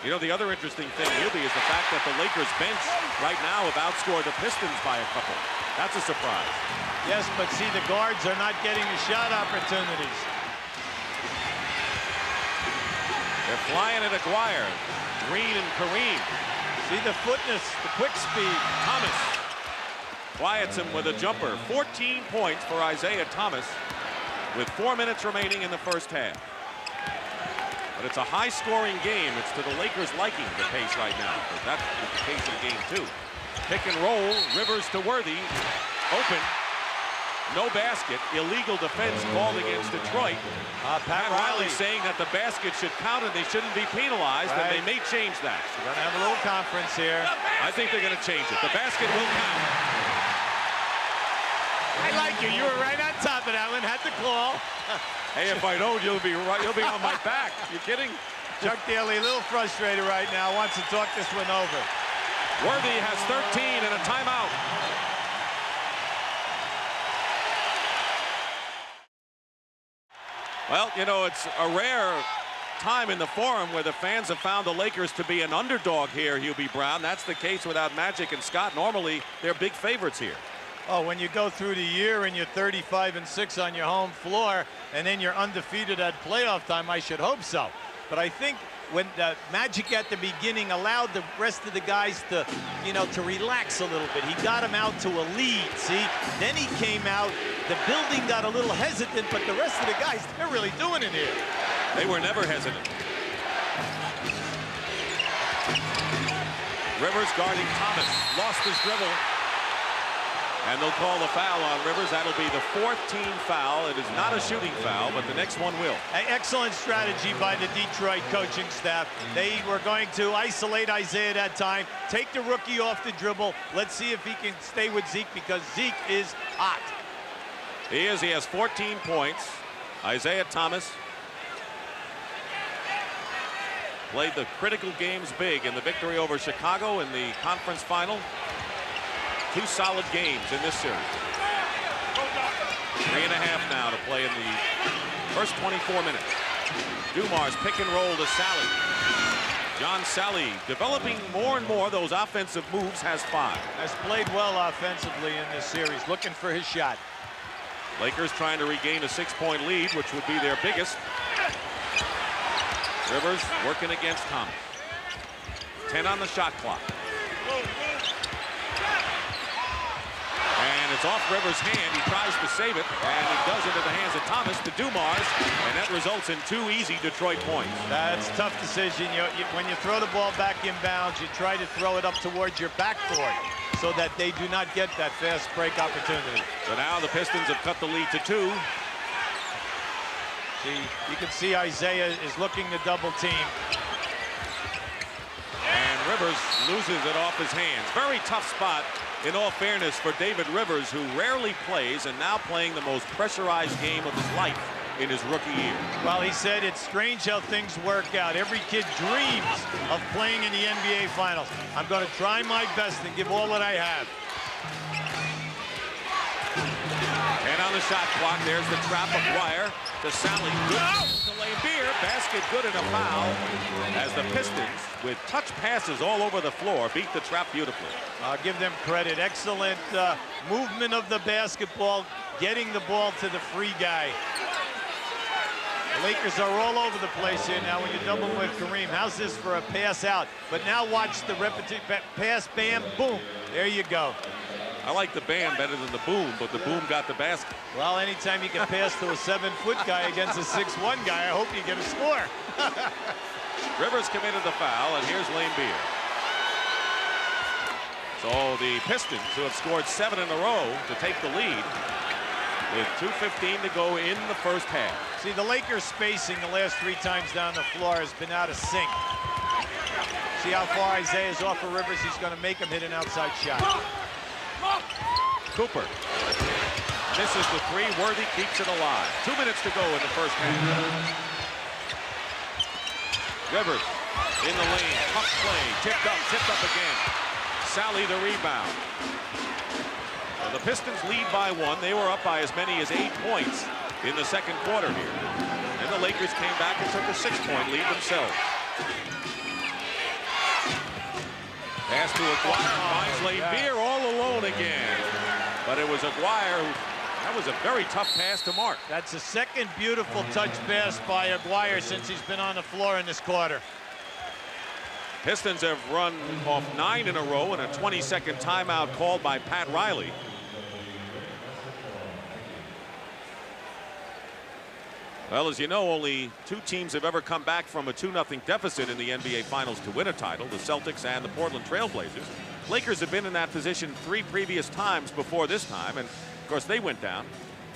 You know, the other interesting thing, Hubie, is the fact that the Lakers bench right now have outscored the Pistons by a couple. That's a surprise. Yes, but see, the guards are not getting the shot opportunities. They're flying at Aguirre. Green and Kareem. See the footness, the quick speed. Thomas quiets him with a jumper. 14 points for Isiah Thomas with 4 minutes remaining in the first half. But it's a high-scoring game. It's to the Lakers' liking, the pace right now. But that's the case in game 2. Pick and roll. Rivers to Worthy. Open. No basket. Illegal defense called against Detroit. Pat Riley saying that the basket should count and they shouldn't be penalized, and they may change that. We're going to have a little conference here. I think they're going to change it. The basket will count. I like you. You were right on top of that one. Had the call. Hey, if I don't, you'll be on my back. You kidding? Chuck Daly a little frustrated right now. Wants to talk this one over. Worthy has 13 and a timeout. Well, you know, it's a rare time in the Forum where the fans have found the Lakers to be an underdog here, Hubie Brown. That's the case without Magic and Scott. Normally, they're big favorites here. Oh, when you go through the year and you're 35-6 on your home floor, and then you're undefeated at playoff time, I should hope so. But I think when the Magic at the beginning allowed the rest of the guys to, you know, to relax a little bit. He got him out to a lead, see? Then he came out, the building got a little hesitant, but the rest of the guys, they're really doing it here. They were never hesitant. Rivers guarding Thomas, lost his dribble. And they'll call the foul on Rivers. That'll be the 4th team foul. It is not a shooting foul, but the next one will. Excellent strategy by the Detroit coaching staff. They were going to isolate Isiah that time, take the rookie off the dribble. Let's see if he can stay with Zeke, because Zeke is hot. He is. He has 14 points. Isiah Thomas played the critical games big in the victory over Chicago in the conference final. 2 solid games in this series. 3.5 now to play in the first 24 minutes. Dumars pick and roll to Sally. John Sally developing more and more those offensive moves, has 5. Has played well offensively in this series, looking for his shot. Lakers trying to regain a 6-point lead, which would be their biggest. Rivers working against Thomas. 10 on the shot clock. And it's off Rivers' hand. He tries to save it, and it does into the hands of Thomas to Dumars, and that results in 2 easy Detroit points. That's a tough decision. When you throw the ball back inbounds, you try to throw it up towards your backboard so that they do not get that fast break opportunity. So now the Pistons have cut the lead to 2. See, you can see Isiah is looking to double team. And Rivers loses it off his hands. Very tough spot, in all fairness, for David Rivers, who rarely plays and now playing the most pressurized game of his life in his rookie year. Well, he said it's strange how things work out. Every kid dreams of playing in the NBA Finals. I'm going to try my best and give all that I have. And on the shot clock, there's the trap of Wire to Sally. Good to laimbeer. Basket good and a foul as the Pistons, with touch passes all over the floor, beat the trap beautifully. I'll give them credit. Excellent movement of the basketball, getting the ball to the free guy. The Lakers are all over the place here now when you're doubling with Kareem. How's this for a pass out? But now watch the repetition. Pass, bam, boom. There you go. I like the bam better than the boom, but the boom got the basket. Well, anytime you can pass to a 7-foot guy against a 6'1" guy, I hope you get a score. Rivers committed the foul, and here's laimbeer. So the Pistons, who have scored 7 in a row to take the lead, with 2:15 to go in the first half. See, the Lakers spacing the last 3 times down the floor has been out of sync. See how far Isaiah's off of Rivers? He's going to make him hit an outside shot. Cooper misses the 3. Worthy keeps it alive. 2 minutes to go in the first half. Rivers in the lane. Tough play. Tipped up again. Sally the rebound. Well, the Pistons lead by 1. They were up by as many as 8 points in the second quarter here. And the Lakers came back and took a 6-point lead themselves. Pass to Aguirre, finds laimbeer all alone again. But it was Aguirre who, that was a very tough pass to mark. That's the second beautiful touch pass by Aguirre since he's been on the floor in this quarter. Pistons have run off 9 in a row and a 20-second timeout called by Pat Riley. Well, as you know, only 2 teams have ever come back from a 2-0 deficit in the NBA Finals to win a title, the Celtics and the Portland Trail Blazers. Lakers have been in that position 3 previous times before this time, and of course they went down.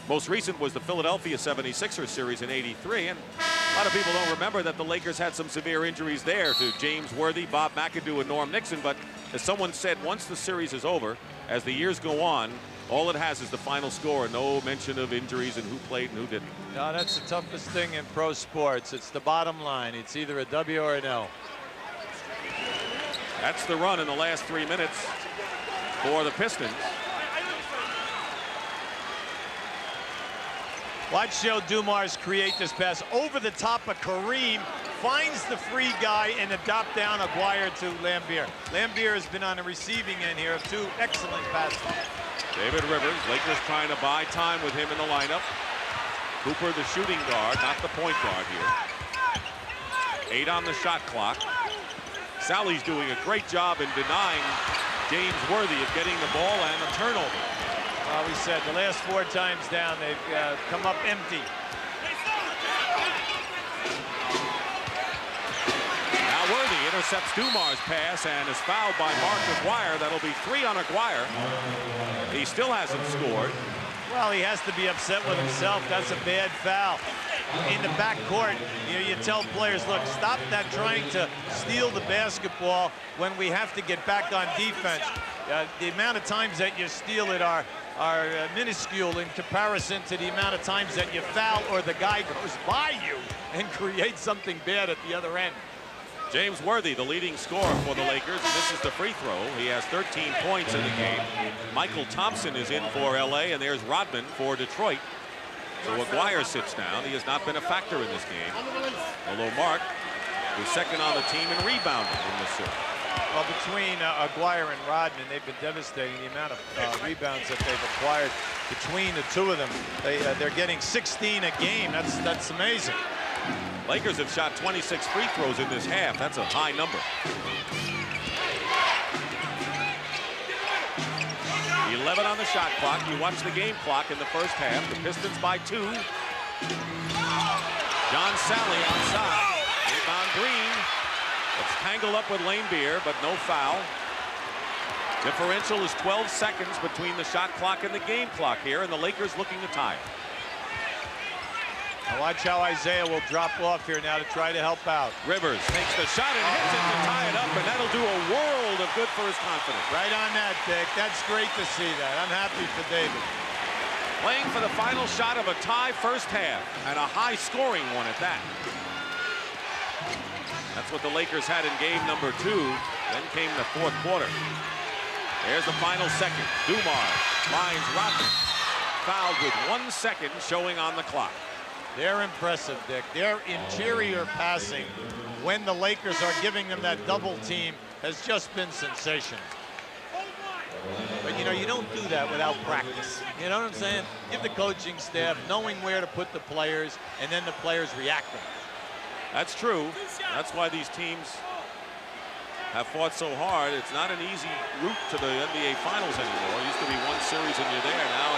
Most recent was the Philadelphia 76ers series in '83, and a lot of people don't remember that the Lakers had some severe injuries there to James Worthy, Bob McAdoo, and Norm Nixon. But as someone said, once the series is over, as the years go on, all it has is the final score, no mention of injuries and who played and who didn't. No, that's the toughest thing in pro sports. It's the bottom line. It's either a W or an L. That's the run in the last 3 minutes for the Pistons. Watch Joe Dumars create this pass over the top of Kareem, finds the free guy, and a drop down Aguirre to Laimbeer. Laimbeer has been on the receiving end here of 2 excellent passes. David Rivers, Lakers trying to buy time with him in the lineup. Cooper, the shooting guard, not the point guard here. 8 on the shot clock. Sally's doing a great job in denying James Worthy of getting the ball and a turnover. Well, we said the last 4 times down, they've come up empty. Now Worthy intercepts Dumars' pass and is fouled by Mark Aguirre. That'll be 3 on Aguirre. He still hasn't scored. Well, he has to be upset with himself. That's a bad foul. In the backcourt, you tell players, look, stop that trying to steal the basketball when we have to get back on defense. The amount of times that you steal it are minuscule in comparison to the amount of times that you foul or the guy goes by you and creates something bad at the other end. James Worthy, the leading scorer for the Lakers, and this is the free throw. He has 13 points in the game. Michael Thompson is in for LA, and there's Rodman for Detroit. So Aguirre sits down. He has not been a factor in this game, although Mark is second on the team in rebounding in this series. Well, between Aguirre and Rodman, they've been devastating. The amount of rebounds that they've acquired between the 2 of them, they're getting 16 a game. That's amazing. Lakers have shot 26 free throws in this half. That's a high number. 11 on the shot clock. You watch the game clock in the first half. The Pistons by 2. John Sally outside. Rebound Green. It's tangled up with laimbeer, but no foul. Differential is 12 seconds between the shot clock and the game clock here, and the Lakers looking to tie it. Now watch how Isaiah will drop off here now to try to help out. Rivers takes the shot and hits it to tie it up, and that'll do a world of good for his confidence. Right on that, Dick. That's great to see that. I'm happy for David. Playing for the final shot of a tie first half, and a high-scoring one at that. That's what the Lakers had in game number 2. Then came the fourth quarter. There's the final second. Dumars finds Rodman. Fouled with 1 second showing on the clock. They're impressive, Dick. Their interior passing, when the Lakers are giving them that double team, has just been sensational. But you know, you don't do that without practice. You know what I'm saying? Give the coaching staff knowing where to put the players, and then the players reacting. That's true. That's why these teams have fought so hard. It's not an easy route to the NBA Finals anymore. It used to be one series and you're there. Now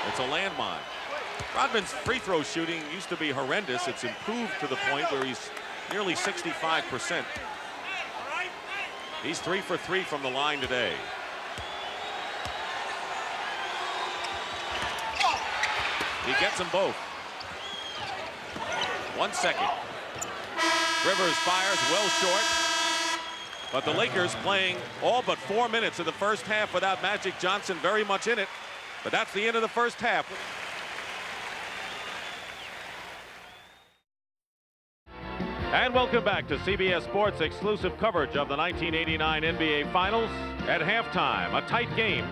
it's a landmine. Rodman's free throw shooting used to be horrendous. It's improved to the point where he's nearly 65%. He's 3 for 3 from the line today. He gets them both. 1 second. Rivers fires well short. But the Lakers playing all but 4 minutes of the first half without Magic Johnson very much in it. But that's the end of the first half. And welcome back to CBS Sports exclusive coverage of the 1989 NBA Finals. At halftime, a tight game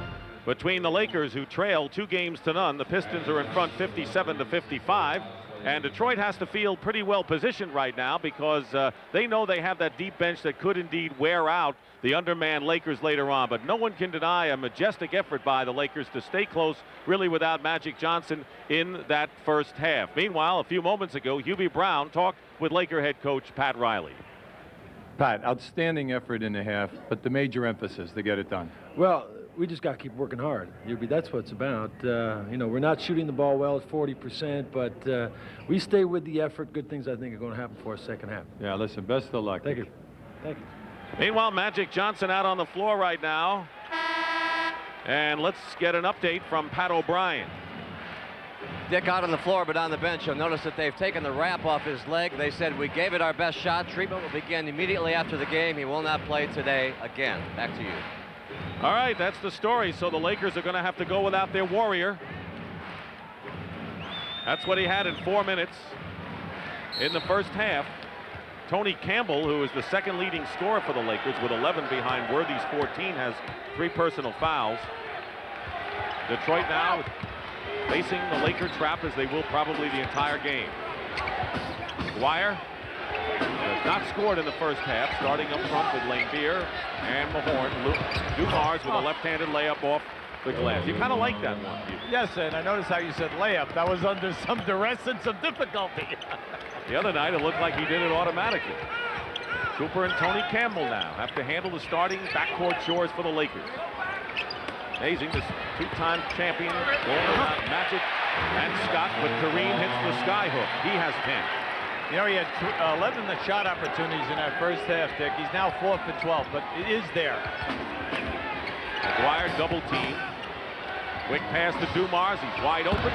between the Lakers, who trail 2-0. The Pistons are in front 57-55. And Detroit has to feel pretty well positioned right now because they know they have that deep bench that could indeed wear out the undermanned Lakers later on. But no one can deny a majestic effort by the Lakers to stay close, really without Magic Johnson in that first half. Meanwhile, a few moments ago, Hubie Brown talked with Laker head coach Pat Riley. Pat, outstanding effort in the half, but the major emphasis to get it done. Well, we just got to keep working hard. That's what it's about. You know, we're not shooting the ball well at 40%, but we stay with the effort. Good things, I think, are going to happen for us second half. Yeah, listen, best of luck. Thank you. Thank you. Meanwhile, Magic Johnson out on the floor right now. And let's get an update from Pat O'Brien. Dick out on the floor, but on the bench. You'll notice that they've taken the wrap off his leg. They said, we gave it our best shot. Treatment will begin immediately after the game. He will not play today again. Back to you. All right, that's the story. So the Lakers are going to have to go without their warrior. That's what he had in 4 minutes in the first half. Tony Campbell, who is the second leading scorer for the Lakers with 11 behind Worthy's 14, has 3 personal fouls. Detroit now facing the Laker trap, as they will probably the entire game. Dwyer has not scored in the first half, starting up front with laimbeer and mahorn. Dumars with a left-handed layup off the glass. You kind of like that one. Yes, and I noticed how you said layup. That was under some duress and some difficulty. The other night, it looked like he did it automatically. Cooper and Tony Campbell now have to handle the starting backcourt chores for the Lakers. Amazing, this 2-time champion going around Magic and Scott, but Kareem hits the sky hook. He has 10. You know, he had 11 shot opportunities in that first half, Dick. He's now 4 for 12, but it is there. McGuire double team. Quick pass to Dumars. He's wide open.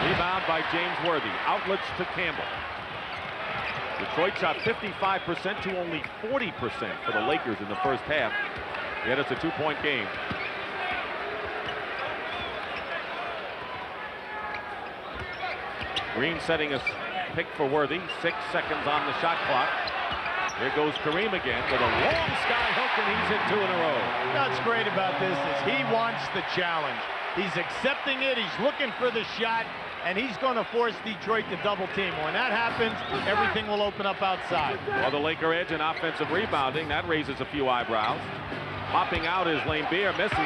Rebound by James Worthy. Outlets to Campbell. Detroit shot 55% to only 40% for the Lakers in the first half. Yet it's a 2-point game. Green setting a pick for Worthy. 6 seconds on the shot clock. Here goes Kareem again with a long sky hook, and he's hit 2 in a row. What's great about this is he wants the challenge. He's accepting it. He's looking for the shot, and he's going to force Detroit to double team. When that happens, everything will open up outside. Well, the Laker edge in offensive rebounding, that raises a few eyebrows. Popping out is laimbeer, misses.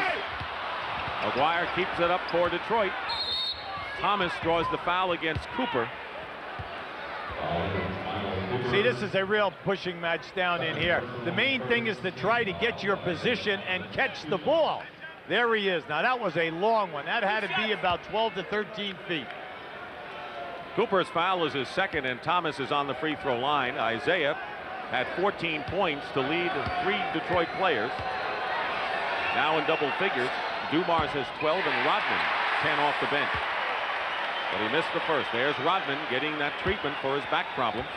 McGuire keeps it up for Detroit. Thomas draws the foul against Cooper. See, this is a real pushing match down in here. The main thing is to try to get your position and catch the ball. There he is. Now, that was a long one. That had to be about 12 to 13 feet. Cooper's foul is his second, and Thomas is on the free throw line. Isiah had 14 points to lead 3 Detroit players. Now in double figures. Dumars has 12 and Rodman 10 off the bench. But he missed the first. There's Rodman getting that treatment for his back problems.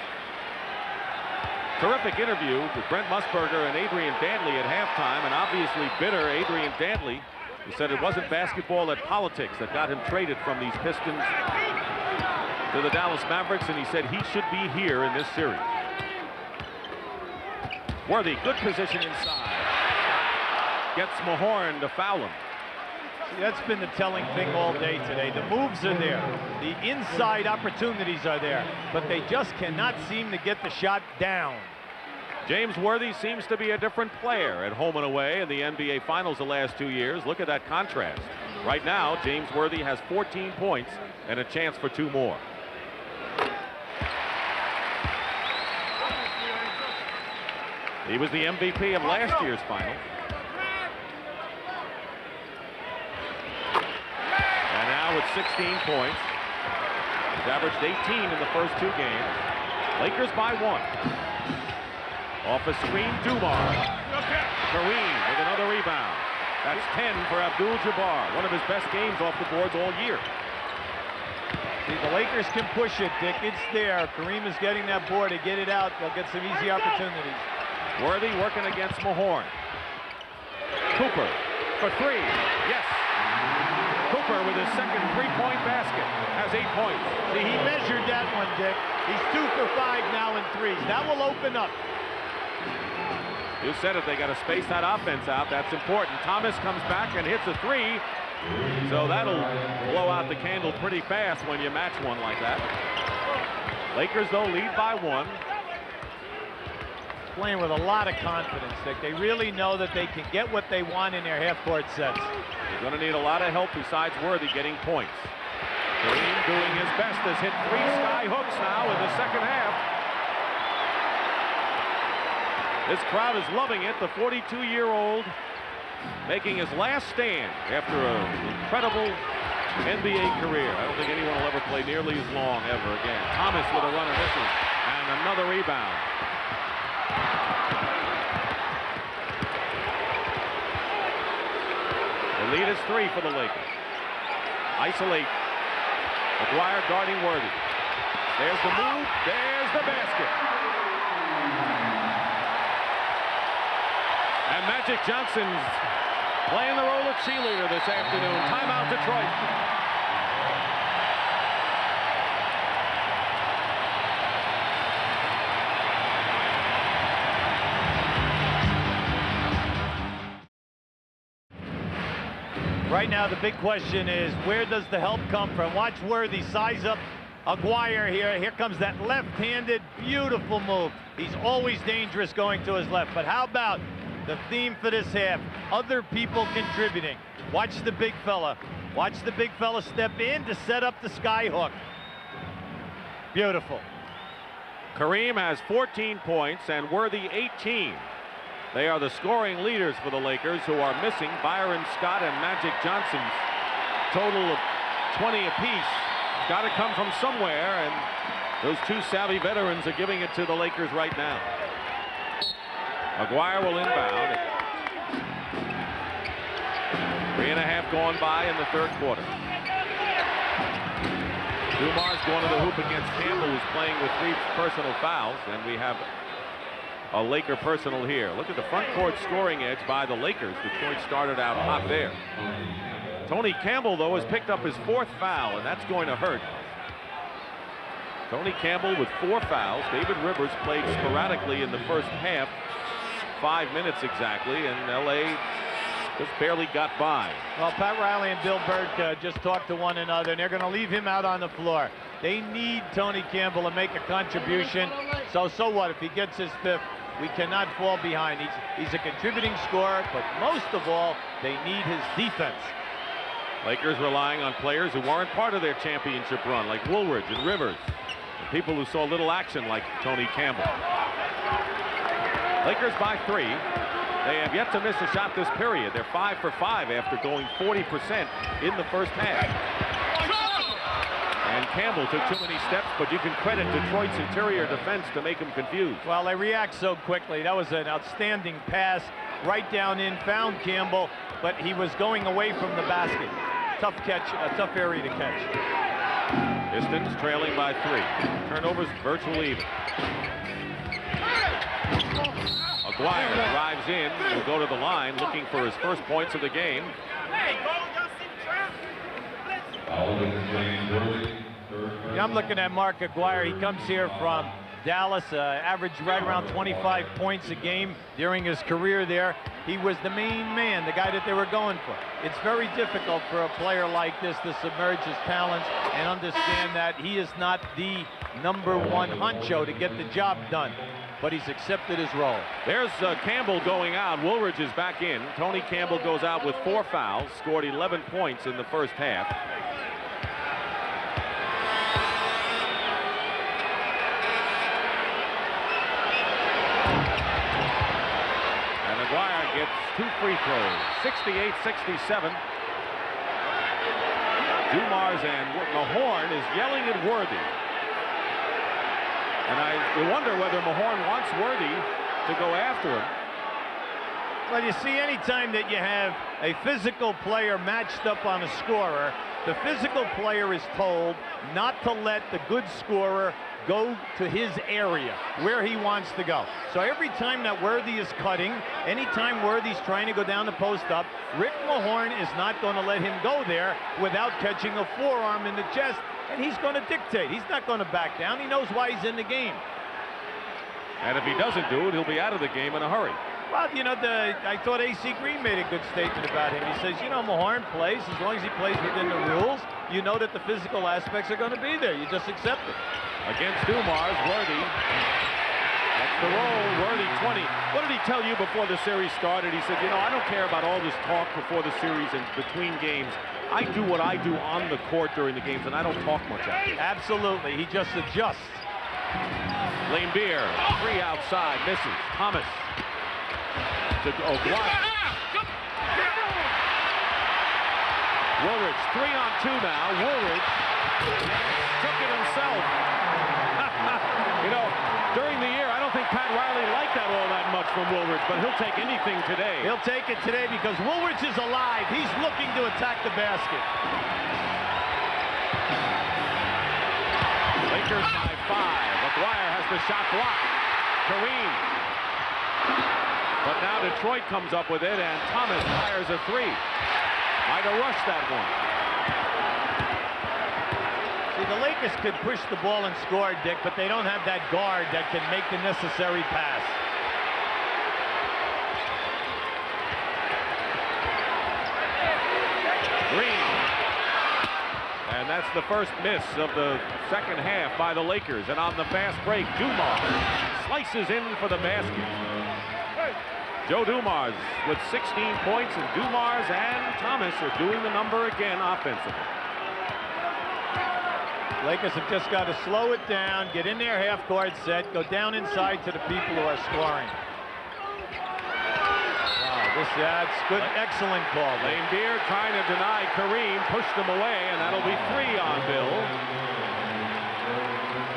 Terrific interview with Brent Musburger and Adrian Dantley at halftime, and obviously bitter Adrian Dantley, who said it wasn't basketball, that politics that got him traded from these Pistons to the Dallas Mavericks, and he said he should be here in this series. Worthy, good position inside. Gets mahorn to foul him. See, that's been the telling thing all day today. The moves are there. The inside opportunities are there, but they just cannot seem to get the shot down. James Worthy seems to be a different player at home and away in the NBA Finals the last 2 years. Look at that contrast. Right now, James Worthy has 14 points and a chance for 2 more. He was the MVP of last year's final. And now with 16 points. He's averaged 18 in the first 2 games. Lakers by 1. Off a screen, Dumars. Kareem with another rebound. That's 10 for Abdul-Jabbar. One of his best games off the boards all year. See, the Lakers can push it, Dick. It's there. Kareem is getting that board to get it out. They'll get some easy opportunities. Worthy working against Mahorn. Cooper for 3. Yes. Cooper with his second 3-point basket has 8 points. See, he measured that one, Dick. He's 2 for 5 now in threes. That will open up. You said it, they got to space that offense out. That's important. Thomas comes back and hits a 3. So that'll blow out the candle pretty fast when you match one like that. Lakers, though, lead by 1. Playing with a lot of confidence, Dick. They really know that they can get what they want in their half-court sets. They're going to need a lot of help besides Worthy getting points. Kareem doing his best, has hit 3 sky hooks now in the second half. This crowd is loving it. The 42-year-old making his last stand after an incredible NBA career. I don't think anyone will ever play nearly as long ever again. Thomas with a run and misses, and another rebound. The lead is 3 for the Lakers. Isolate. McGuire guarding Worthy. There's the move. There's the basket. And Magic Johnson's playing the role of cheerleader this afternoon. Timeout, Detroit. Right now, the big question is, where does the help come from? Watch Worthy size up Aguirre here. Here comes that left-handed, beautiful move. He's always dangerous going to his left. But how about the theme for this half? Other people contributing. Watch the big fella. Watch the big fella step in to set up the sky hook. Beautiful. Kareem has 14 points and Worthy 18. They are the scoring leaders for the Lakers, who are missing Byron Scott and Magic Johnson's total of 20 apiece. It's got to come from somewhere, and those 2 savvy veterans are giving it to the Lakers right now. Maguire will inbound. 3.5 gone by in the third quarter. Dumars going to the hoop against Campbell, who's playing with 3 personal fouls, and we have a Laker personal here. Look at the front court scoring edge by the Lakers. Detroit started out hot there. Tony Campbell, though, has picked up his 4th foul, and that's going to hurt. Tony Campbell with 4 fouls. David Rivers played sporadically in the first half, 5 minutes exactly, and LA just barely got by. Well, Pat Riley and Bill Burke just talked to one another, and they're going to leave him out on the floor. They need Tony Campbell to make a contribution. So what if he gets his 5th? We cannot fall behind. He's a contributing scorer, but most of all, they need his defense. Lakers relying on players who weren't part of their championship run, like Woolridge and Rivers, and people who saw little action, like Tony Campbell. Lakers by 3. They have yet to miss a shot this period. They're 5 for 5 after going 40% in the first half. And Campbell took too many steps, but you can credit Detroit's interior defense to make him confused. Well, they react so quickly. That was an outstanding pass right down in, found Campbell, but he was going away from the basket. Tough catch, a tough area to catch. Pistons trailing by 3. Turnovers virtually even. Aguirre drives in, will go to the line looking for his first points of the game. Yeah, I'm looking at Mark Aguirre. He comes here from Dallas, averaged right around 25 points a game during his career there. He was the main man, the guy that they were going for. It's very difficult for a player like this to submerge his talents and understand that he is not the #1 honcho to get the job done. but he's accepted his role. There's Campbell going out. Woolridge is back in. Tony Campbell goes out with 4 fouls, scored 11 points in the first half. And Aguirre gets 2 free throws, 68-67. Dumars and Mahorn is yelling at Worthy. And I wonder whether Mahorn wants Worthy to go after him. Well, you see, anytime that you have a physical player matched up on a scorer, the physical player is told not to let the good scorer go to his area where he wants to go. So every time that Worthy is cutting, anytime Worthy's trying to go down the post up, Rick Mahorn is not going to let him go there without catching a forearm in the chest, and he's going to dictate. He's not going to back down. He knows why he's in the game. And if he doesn't do it, he'll be out of the game in a hurry. Well, you know, I thought A.C. Green made a good statement about him. He says, you know, Mahorn plays as long as he plays within the rules. You know that the physical aspects are going to be there. You just accept it. Against Dumars, Worthy. That's the roll. Worthy 20. What did he tell you before the series started? He said, you know, I don't care about all this talk before the series and between games. I do what I do on the court during the games, and I don't talk much after. Absolutely. He just adjusts. Laimbeer, 3 outside, misses. Thomas to O'Guire. Woolridge, 3-on-2 now. Woolridge took it himself. You know, during the year, I don't think Pat Riley liked that all that much from Woolridge, but he'll take anything today. He'll take it today because Woolridge is alive. He's looking to attack the basket. Lakers by 5. Aguirre has the shot blocked. Kareem. But now Detroit comes up with it, and Thomas fires a 3. Might have rushed that one. See, the Lakers could push the ball and score, Dick, but they don't have that guard that can make the necessary pass. Green. And that's the first miss of the second half by the Lakers. And on the fast break, Dumars slices in for the basket. Joe Dumars with 16 points, and Dumars and Thomas are doing the number again offensively. Lakers have just got to slow it down, get in their half-court set, go down inside to the people who are scoring. Wow, that's good, excellent call. Laimbeer trying to deny Kareem, pushed him away, and that'll be 3 on Bill.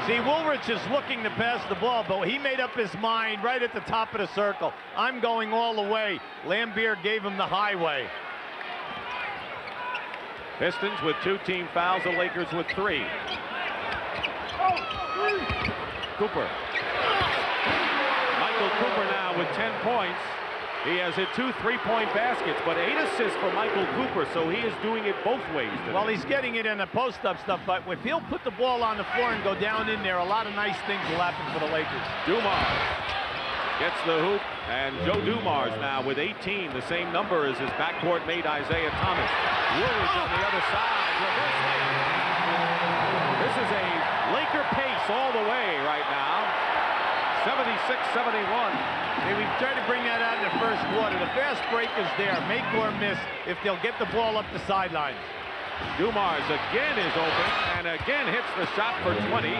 See, Woolridge is looking to pass the ball, but he made up his mind right at the top of the circle. I'm going all the way. Laimbeer gave him the highway. Pistons with 2 team fouls, the Lakers with 3. Cooper. Michael Cooper now with 10 points. He has hit 2 3-point baskets, but 8 assists for Michael Cooper, so he is doing it both ways today. Well, he's getting it in the post-up stuff, but if he'll put the ball on the floor and go down in there, a lot of nice things will happen for the Lakers. Dumars gets the hoop, and Joe Dumars now with 18, the same number as his backcourt mate Isaiah Thomas. Woolridge on the other side, reverse layup. This is a Laker pace all the way right now, 76-71. Hey, we tried to bring that out in the first quarter. The fast break is there, make or miss, if they'll get the ball up the sidelines. Dumars again is open and again hits the shot for 20.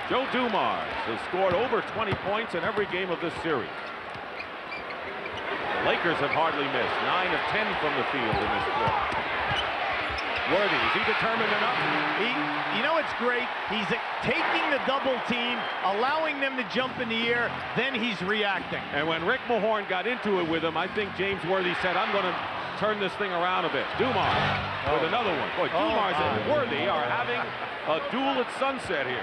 Joe Dumars has scored over 20 points in every game of this series. The Lakers have hardly missed, 9 of 10 from the field in this quarter. Worthy, is he determined enough? You know it's great. He's taking the double team, allowing them to jump in the air, then he's reacting. And when Rick Mahorn got into it with him, I think James Worthy said, I'm going to turn this thing around a bit. Dumars with another one. Boy, Dumars and Worthy are having a duel at sunset here.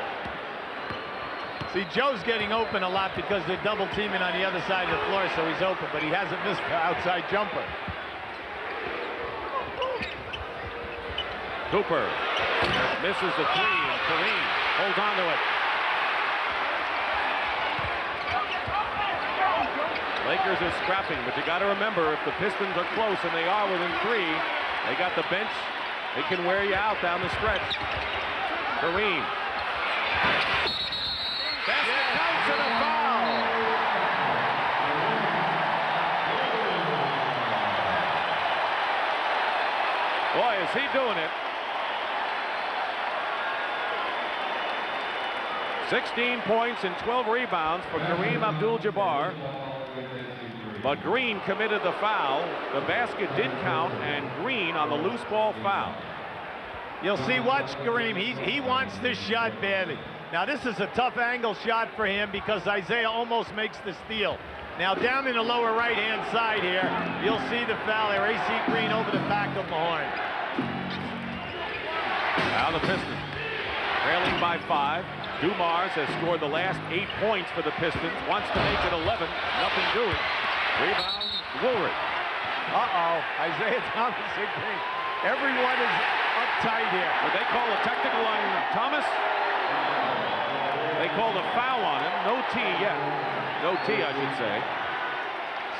See, Joe's getting open a lot because they're double teaming on the other side of the floor, so he's open, but he hasn't missed the outside jumper. Cooper misses the 3, and Kareem holds on to it. Lakers are scrapping, but you got to remember, if the Pistons are close, and they are within 3, they got the bench. They can wear you out down the stretch. Kareem. Basket counts and a foul. 16 points and 12 rebounds for Kareem Abdul-Jabbar. But Green committed the foul. The basket did count, and Green on the loose ball foul. You'll see, watch Kareem. He wants this shot badly. Now, this is a tough angle shot for him because Isaiah almost makes the steal. Now, down in the lower right-hand side here, you'll see the foul there. AC Green over the back of Mahorn. Now the Pistons trailing by 5. Dumars has scored the last 8 points for the Pistons. Wants to make it 11. Nothing doing. Rebound, Woolridge. Isaiah Thomas and Green. Everyone is uptight here. Did they call a technical on Thomas? They called a foul on him. No T yet. No T, I should say.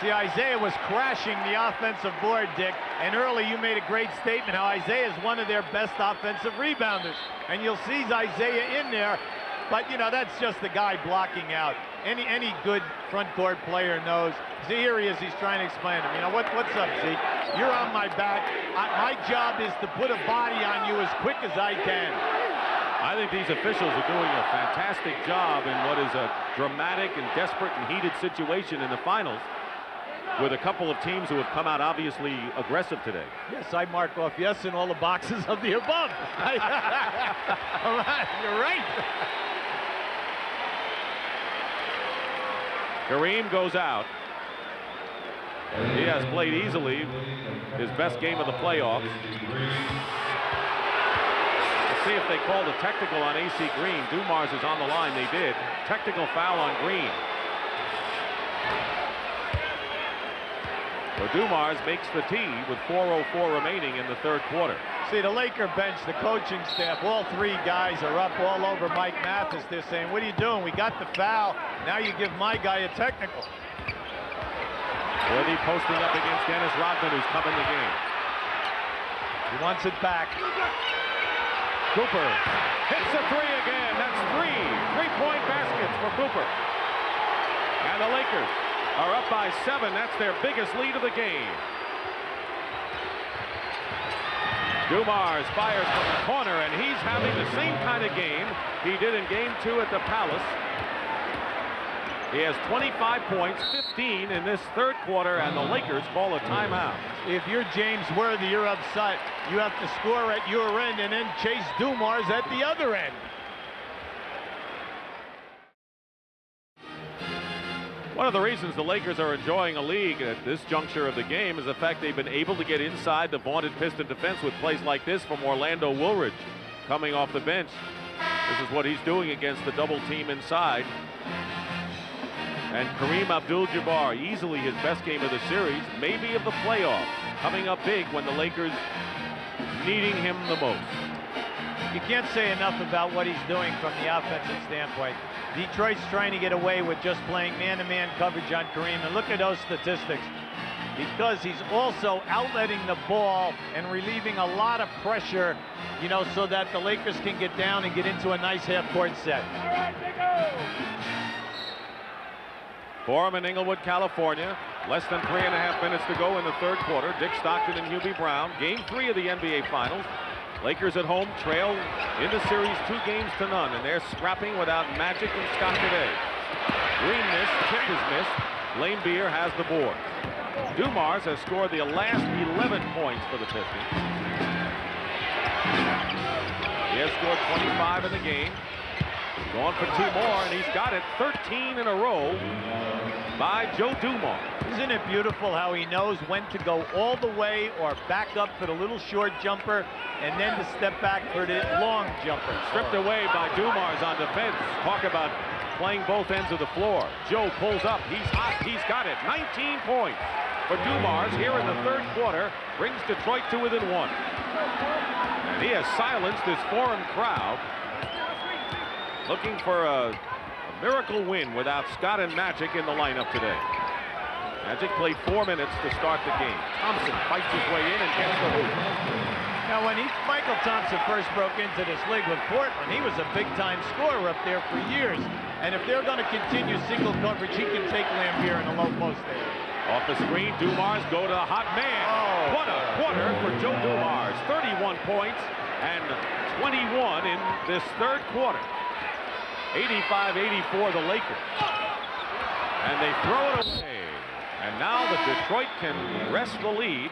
See, Isaiah was crashing the offensive board, Dick. And early you made a great statement how Isaiah is one of their best offensive rebounders. And you'll see Isaiah in there. But, you know, that's just the guy blocking out. Any good front court player knows. See, here he is. He's trying to explain to him. You know, what's up, Zeke? You're on my back. My job is to put a body on you as quick as I can. I think these officials are doing a fantastic job in what is a dramatic and desperate and heated situation in the finals, with a couple of teams who have come out obviously aggressive today. Yes, I mark off yes in all the boxes of the above. You're right. Kareem goes out. He has played easily his best game of the playoffs. Let's see if they called a technical on AC Green. Dumars is on the line. They did. Technical foul on Green. So Dumars makes the tee with 4:04 remaining in the third quarter. See, the Laker bench, the coaching staff, all three guys are up all over Mike Mathis. They're saying, what are you doing? We got the foul. Now you give my guy a technical. Worthy posting up against Dennis Rodman, who's come in the game. He wants it back. Cooper hits a three again. That's 3 3-point baskets for Cooper. And the Lakers are up by 7. That's their biggest lead of the game. Dumars fires from the corner, and he's having the same kind of game he did in Game 2 at the Palace. He has 25 points, 15 in this third quarter, and the Lakers call a timeout. If you're James Worthy, you're upset. You have to score at your end and then chase Dumars at the other end. One of the reasons the Lakers are enjoying a lead at this juncture of the game is the fact they've been able to get inside the vaunted Piston defense with plays like this from Orlando Woolridge coming off the bench. This is what he's doing against the double team inside. And Kareem Abdul-Jabbar, easily his best game of the series, maybe of the playoffs, coming up big when the Lakers needing him the most. You can't say enough about what he's doing from the offensive standpoint. Detroit's trying to get away with just playing man-to-man coverage on Kareem, and look at those statistics. Because he's also outletting the ball and relieving a lot of pressure, you know, so that the Lakers can get down and get into a nice half-court set. Forum in Inglewood, California. Less than 3.5 minutes to go in the third quarter. Dick Stockton and Hubie Brown. Game 3 of the NBA Finals. Lakers at home trail in the series 2-0, and they're scrapping without Magic and Scott today. Green missed, Chip is missed. Laimbeer has the board. Dumars has scored the last 11 points for the Pistons. He has scored 25 in the game. Going for 2 more, and he's got it 13 in a row by Joe Dumars. Isn't it beautiful how he knows when to go all the way or back up for the little short jumper and then to step back for the long jumper? Stripped away by Dumars on defense. Talk about playing both ends of the floor. Joe pulls up. He's hot. He's got it. 19 points for Dumars here in the third quarter. Brings Detroit to within 1. And he has silenced this foreign crowd, looking for a miracle win without Scott and Magic in the lineup today. Magic played 4 minutes to start the game. Thompson fights his way in and gets the hoop. Now, when Michael Thompson first broke into this league with Portland, he was a big-time scorer up there for years. And if they're going to continue single coverage, he can take Laimbeer in the low post area. Off the screen, Dumars go to the hot man. What a quarter for Joe Dumars. 31 points and 21 in this third quarter. 85-84 the Lakers. And they throw it away. And now the Detroit can wrest the lead.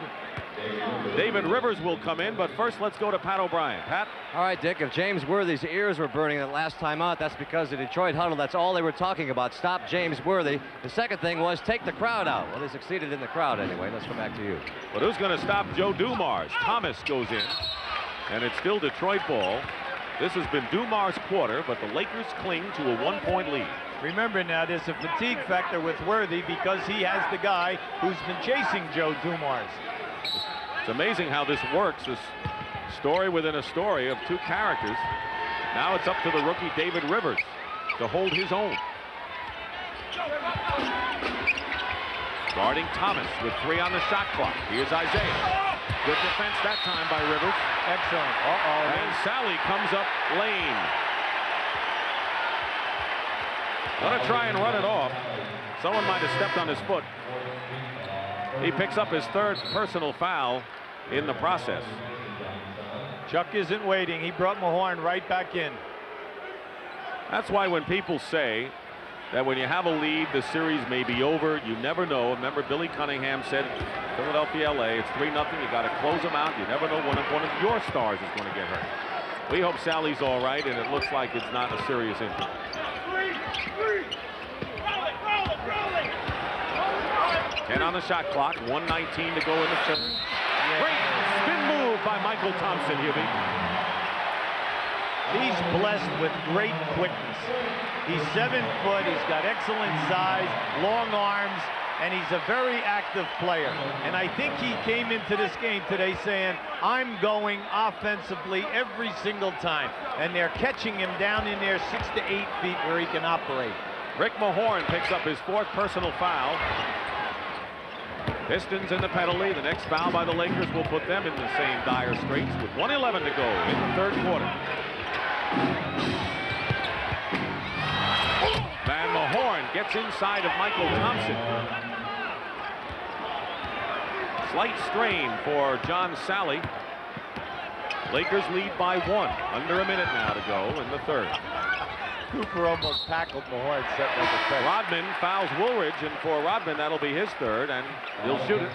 David Rivers will come in, but first let's go to Pat O'Brien. Pat? All right, Dick, if James Worthy's ears were burning that last time out, that's because the Detroit huddle, that's all they were talking about. Stop James Worthy. The second thing was take the crowd out. Well, they succeeded in the crowd anyway. Let's come back to you. But who's going to stop Joe Dumars? Thomas goes in, and it's still Detroit ball. This has been Dumars' quarter, but the Lakers cling to a 1-point lead. Remember now, there's a fatigue factor with Worthy because he has the guy who's been chasing Joe Dumars. It's amazing how this works, this story within a story of two characters. Now it's up to the rookie David Rivers to hold his own. Guarding Thomas with 3 on the shot clock. Here's Isaiah. Good defense that time by Rivers. Excellent. And Sally comes up lane. Gonna try and run it off. Someone might have stepped on his foot. He picks up his 3rd personal foul in the process. Chuck isn't waiting. He brought Mahorn right back in. That's why when people say that when you have a lead, the series may be over, you never know. Remember, Billy Cunningham said, Philadelphia, LA, it's 3-0. You got to close them out. You never know when one of your stars is going to get hurt. We hope Sally's all right, and it looks like it's not a serious injury. 10 on the shot clock, 1:19 to go in the 3rd. Great spin move by Michael Thompson, Hubie. He's blessed with great quickness. He's 7 foot, he's got excellent size, long arms, and he's a very active player. And I think he came into this game today saying, I'm going offensively every single time. And they're catching him down in there 6 to 8 feet where he can operate. Rick Mahorn picks up his 4th personal foul. Pistons in the penalty. The next foul by the Lakers will put them in the same dire straits with 1:11 to go in the 3rd quarter. Van Mahorn gets inside of Michael Thompson. Slight strain for John Sally. Lakers lead by 1. Under a minute now to go in the 3rd. Cooper almost tackled Mahorn, set the defense. Rodman fouls Woolridge, and for Rodman, that'll be his 3rd, and he'll shoot it.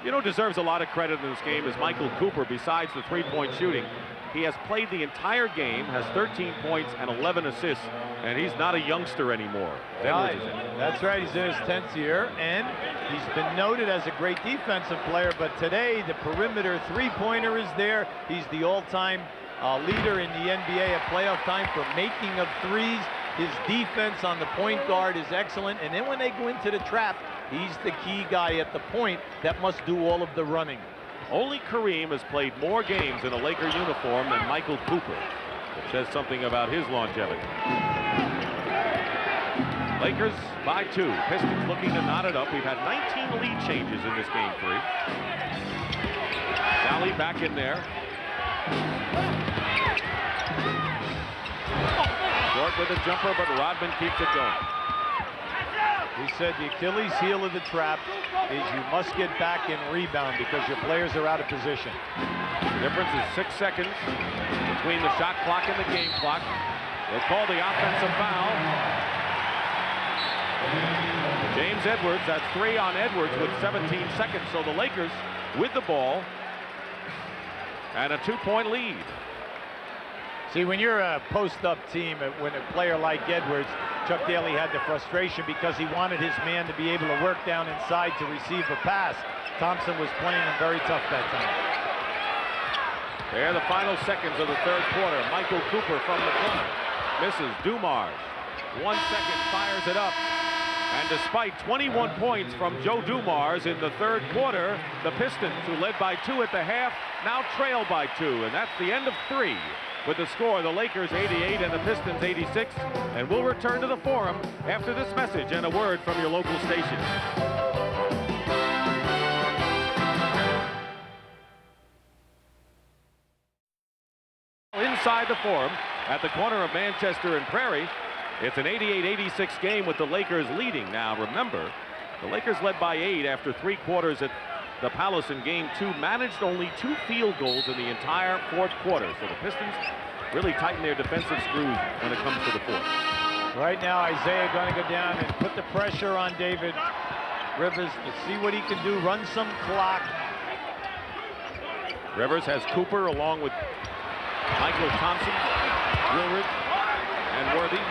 You know, deserves a lot of credit in this game is Michael Cooper. Besides the 3-point shooting, he has played the entire game, has 13 points and 11 assists, and he's not a youngster anymore. That's right, he's in his 10th year, and he's been noted as a great defensive player, but today the perimeter 3-pointer is there. He's the all-time leader in the NBA at playoff time for making of threes. His defense on the point guard is excellent, and then when they go into the trap, he's the key guy at the point that must do all of the running. Only Kareem has played more games in a Laker uniform than Michael Cooper, which says something about his longevity. Lakers by 2. Pistons looking to knot it up. We've had 19 lead changes in this game 3. Sally back in there. Short with a jumper, but Rodman keeps it going. He said the Achilles heel of the trap is you must get back and rebound because your players are out of position. The difference is 6 seconds between the shot clock and the game clock. They'll call the offensive foul. James Edwards, that's 3 on Edwards with 17 seconds. So the Lakers with the ball and a 2-point lead. See, when you're a post-up team, when a player like Edwards, Chuck Daly had the frustration because he wanted his man to be able to work down inside to receive a pass. Thompson was playing him very tough that time. There are the final seconds of the 3rd quarter. Michael Cooper from the corner. Misses. Dumars. 1 second, fires it up. And despite 21 points from Joe Dumars in the 3rd quarter, the Pistons, who led by 2 at the half, now trail by 2. And that's the end of 3. With the score, the Lakers 88 and the Pistons 86. And we'll return to the Forum after this message and a word from your local station. Inside the Forum at the corner of Manchester and Prairie, it's an 88-86 game with the Lakers leading. Now remember, the Lakers led by 8 after 3 quarters at the Palace in game 2, managed only 2 field goals in the entire 4th quarter. So the Pistons really tighten their defensive screws when it comes to the fourth. Right now, Isaiah going to go down and put the pressure on David Rivers to see what he can do, run some clock. Rivers has Cooper along with Michael Thompson, Woolridge, and Worthy.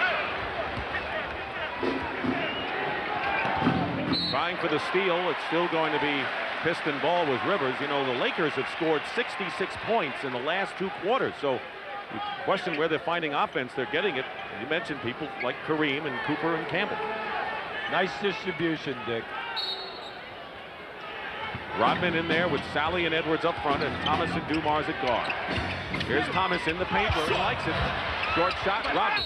Trying for the steal. It's still going to be Piston ball with Rivers. You know, the Lakers have scored 66 points in the last 2 quarters. So you question where they're finding offense. They're getting it. You mentioned people like Kareem and Cooper and Campbell. Nice distribution, Dick. Rodman in there with Sally and Edwards up front and Thomas and Dumars at guard. Here's Thomas in the paint where he likes it. Short shot, Rodman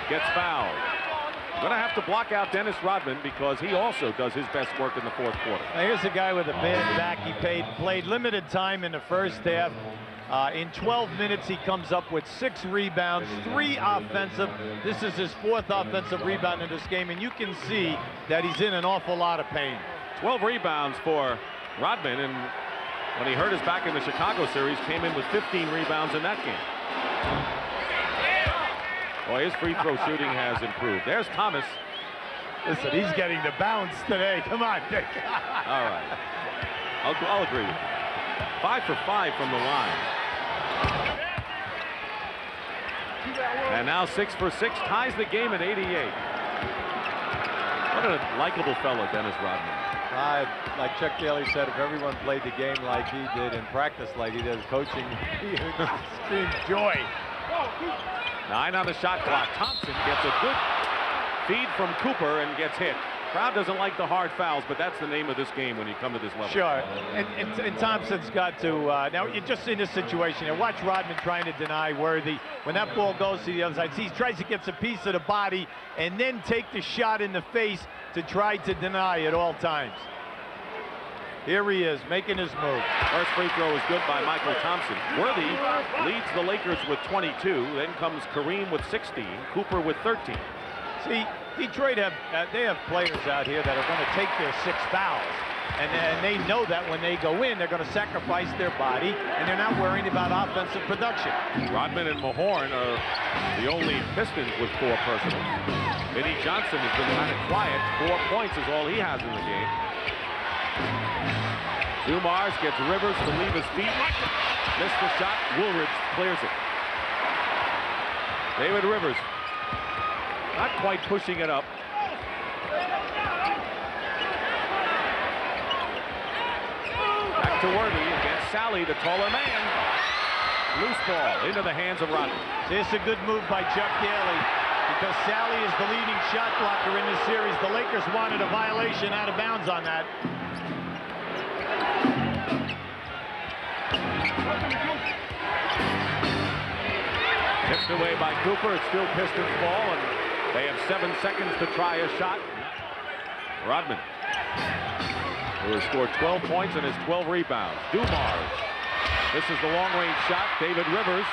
gets fouled. Going to have to block out Dennis Rodman because he also does his best work in the fourth quarter. Now here's a guy with a bad back. He played limited time in the first half. In 12 minutes, he comes up with 6 rebounds, 3 offensive. This is his 4th offensive rebound in this game, and you can see that he's in an awful lot of pain. 12 rebounds for Rodman, and when he hurt his back in the Chicago series, came in with 15 rebounds in that game. Boy, his free throw shooting has improved. There's Thomas. Listen, he's getting the bounce today. Come on, Dick. All right. I'll agree with you. 5 for 5 from the line. And now 6 for 6, ties the game at 88. What a likable fellow, Dennis Rodman. Like Chuck Daly said, if everyone played the game like he did and practiced like he does, coaching, he would scream joy. 9 on the shot clock. Thompson gets a good feed from Cooper and gets hit. Crowd doesn't like the hard fouls, but that's the name of this game when you come to this level. Sure, and Thompson's got to, now you're just in this situation, and watch Rodman trying to deny Worthy. When that ball goes to the other side, he tries to get a piece of the body and then take the shot in the face to try to deny at all times. Here he is, making his move. First free throw is good by Michael Thompson. Worthy leads the Lakers with 22. Then comes Kareem with 16. Cooper with 13. See, Detroit they have players out here that are going to take their 6 fouls. And they know that when they go in, they're going to sacrifice their body, and they're not worrying about offensive production. Rodman and Mahorn are the only Pistons with 4 personals. Vinnie Johnson has been kind of quiet. 4 points is all he has in the game. Dumars gets Rivers to leave his feet. Missed the shot. Woolridge clears it. David Rivers not quite pushing it up. Back to Worthy against Sally, the taller man. Loose ball into the hands of Rodman. This is a good move by Chuck Daly because Sally is the leading shot blocker in this series. The Lakers wanted a violation out of bounds on that. Tipped away by Cooper. It's still Pistons ball, and they have 7 seconds to try a shot. Rodman, who has scored 12 points and has 12 rebounds. Dumars. This is the long-range shot. David Rivers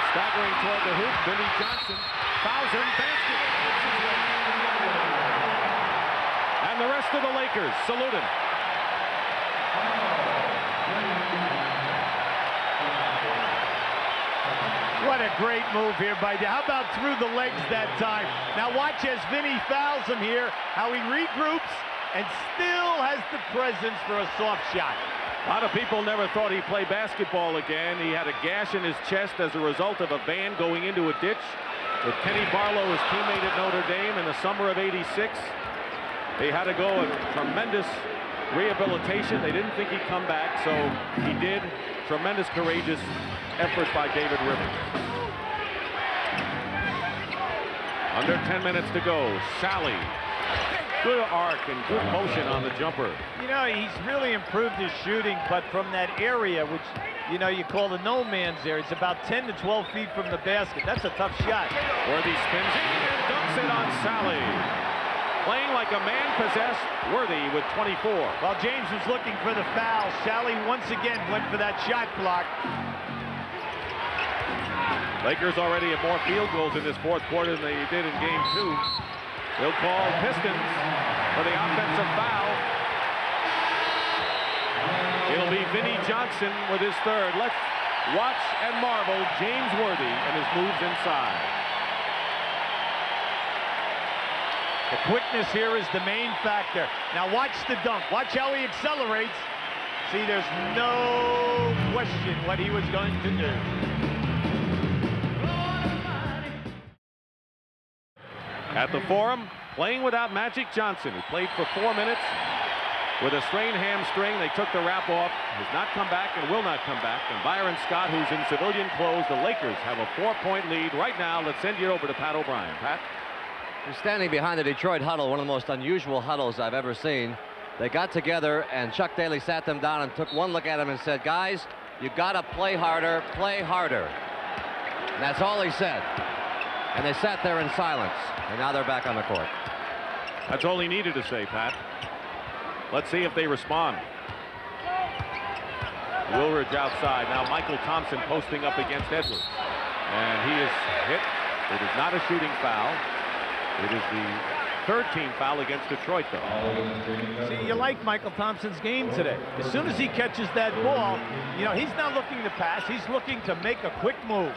staggering toward the hoop. Vinnie Johnson fouls him. Basket. And the rest of the Lakers salute him. What a great move here by How about through the legs that time? Now watch as Vinny fouls him here, how he regroups and still has the presence for a soft shot. A lot of people never thought he'd play basketball again. He had a gash in his chest as a result of a van going into a ditch with Kenny Barlow, his teammate at Notre Dame, in the summer of '86. They had to go a tremendous rehabilitation. They didn't think he'd come back, so he did. Tremendous, courageous effort by David Rivers. Under 10 minutes to go. Sally. Good arc and good motion on the jumper. You know, he's really improved his shooting, but from that area, which, you know, you call the no man's area, it's about 10 to 12 feet from the basket. That's a tough shot. Worthy spins and dunks it on Sally. Playing like a man possessed, Worthy with 24. While James was looking for the foul, Sally once again went for that shot clock. Lakers already have more field goals in this fourth quarter than they did in game 2. They'll call Pistons for the offensive foul. It'll be Vinnie Johnson with his third. Let's Watch and marvel James Worthy and his moves inside. The quickness here is the main factor. Now watch the dunk. Watch how he accelerates. See, there's no question what he was going to do. At the Forum, playing without Magic Johnson, who played for 4 minutes with a strained hamstring. They took the wrap off, has not come back and will not come back. And Byron Scott, who's in civilian clothes. The Lakers have a 4-point lead right now. Let's send you over to Pat O'Brien. Pat? He's standing behind the Detroit huddle, one of the most unusual huddles I've ever seen. They got together, and Chuck Daly sat them down and took one look at him and said, guys, you got to play harder, play harder. And that's all he said. And they sat there in silence, and now they're back on the court. That's all he needed to say, Pat. Let's see if they respond. Woolridge outside. Now Michael Thompson posting up against Edwards. And he is hit. It is not a shooting foul. It is the third team foul against Detroit, though. See, you like Michael Thompson's game today. As soon as he catches that ball, you know, he's not looking to pass. He's looking to make a quick move.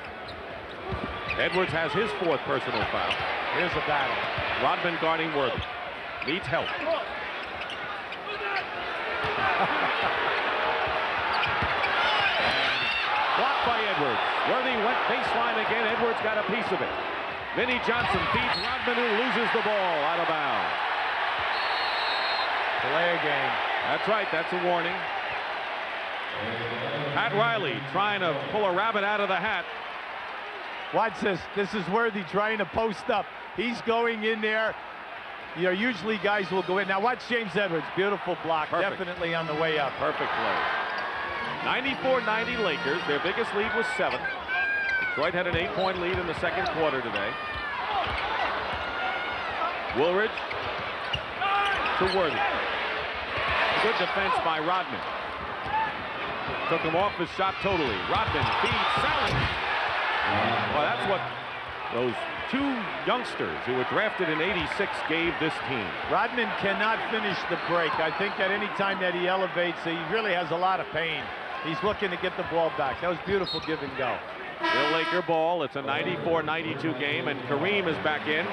Edwards has his 4th personal foul. Here's a battle. Rodman guarding Worthy. Needs help. Blocked by Edwards. Worthy went baseline again. Edwards got a piece of it. Vinnie Johnson feeds Rodman, who loses the ball out of bounds. Delay a game. That's right. That's a warning. Pat Riley trying to pull a rabbit out of the hat. Watch this. This is Worthy trying to post up. He's going in there. You know, usually guys will go in. Now watch James Edwards. Beautiful block. Perfect. Definitely on the way up. Perfect play. 94-90 Lakers. Their biggest lead was 7. Detroit had an 8-point lead in the second quarter today. Woolridge to Worthy. Good defense by Rodman. Took him off his shot totally. Rodman feeds Sally. Well, that's what those 2 youngsters who were drafted in '86 gave this team. Rodman cannot finish the break. I think that any time that he elevates, he really has a lot of pain. He's looking to get the ball back. That was beautiful give and go. Still Laker ball. It's a 94-92 game, and Kareem is back in.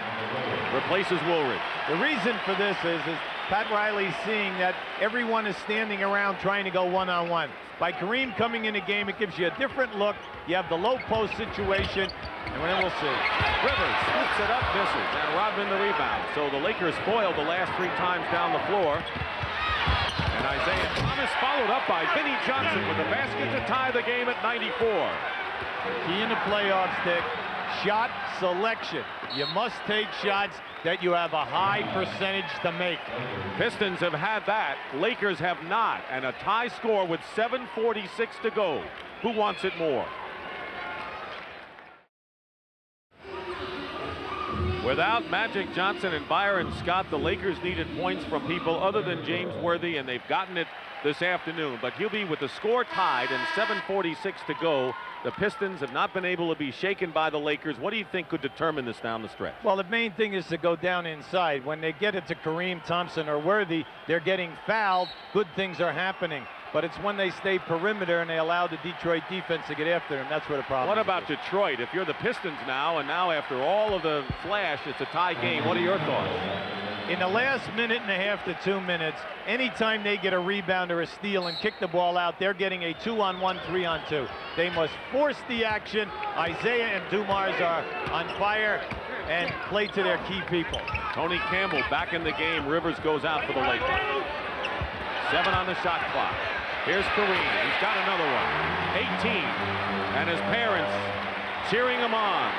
Replaces Woolridge. The reason for this is Pat Riley seeing that everyone is standing around trying to go one-on-one. By Kareem coming in the game, it gives you a different look. You have the low post situation, and then we'll see. Rivers scoops it up, misses, and Rodman the rebound. So the Lakers spoiled the last 3 times down the floor. And Isiah Thomas followed up by Vinnie Johnson with the basket to tie the game at 94. Key in the playoffs, Dick, shot selection. You must take shots that you have a high percentage to make. Pistons have had that. Lakers have not. And a tie score with 7:46 to go. Who wants it more? Without Magic Johnson and Byron Scott, the Lakers needed points from people other than James Worthy, and they've gotten it this afternoon. But Hubie, with the score tied and 7:46 to go, the Pistons have not been able to be shaken by the Lakers. What do you think could determine this down the stretch? Well, the main thing is to go down inside. When they get it to Kareem, Thompson, or Worthy, they're getting fouled. Good things are happening. But it's when they stay perimeter and they allow the Detroit defense to get after them. That's where the problem is. What about Detroit? If you're the Pistons now, and now after all of the flash, it's a tie game. What are your thoughts? In the last minute and a half to 2 minutes, anytime they get a rebound or a steal and kick the ball out, they're getting a 2-on-1, 3-on-2. They must force the action. Isiah and Dumars are on fire and play to their key people. Tony Campbell back in the game. Rivers goes out for the Lakers. 7 on the shot clock. Here's Kareem. He's got another one. 18. And his parents cheering him on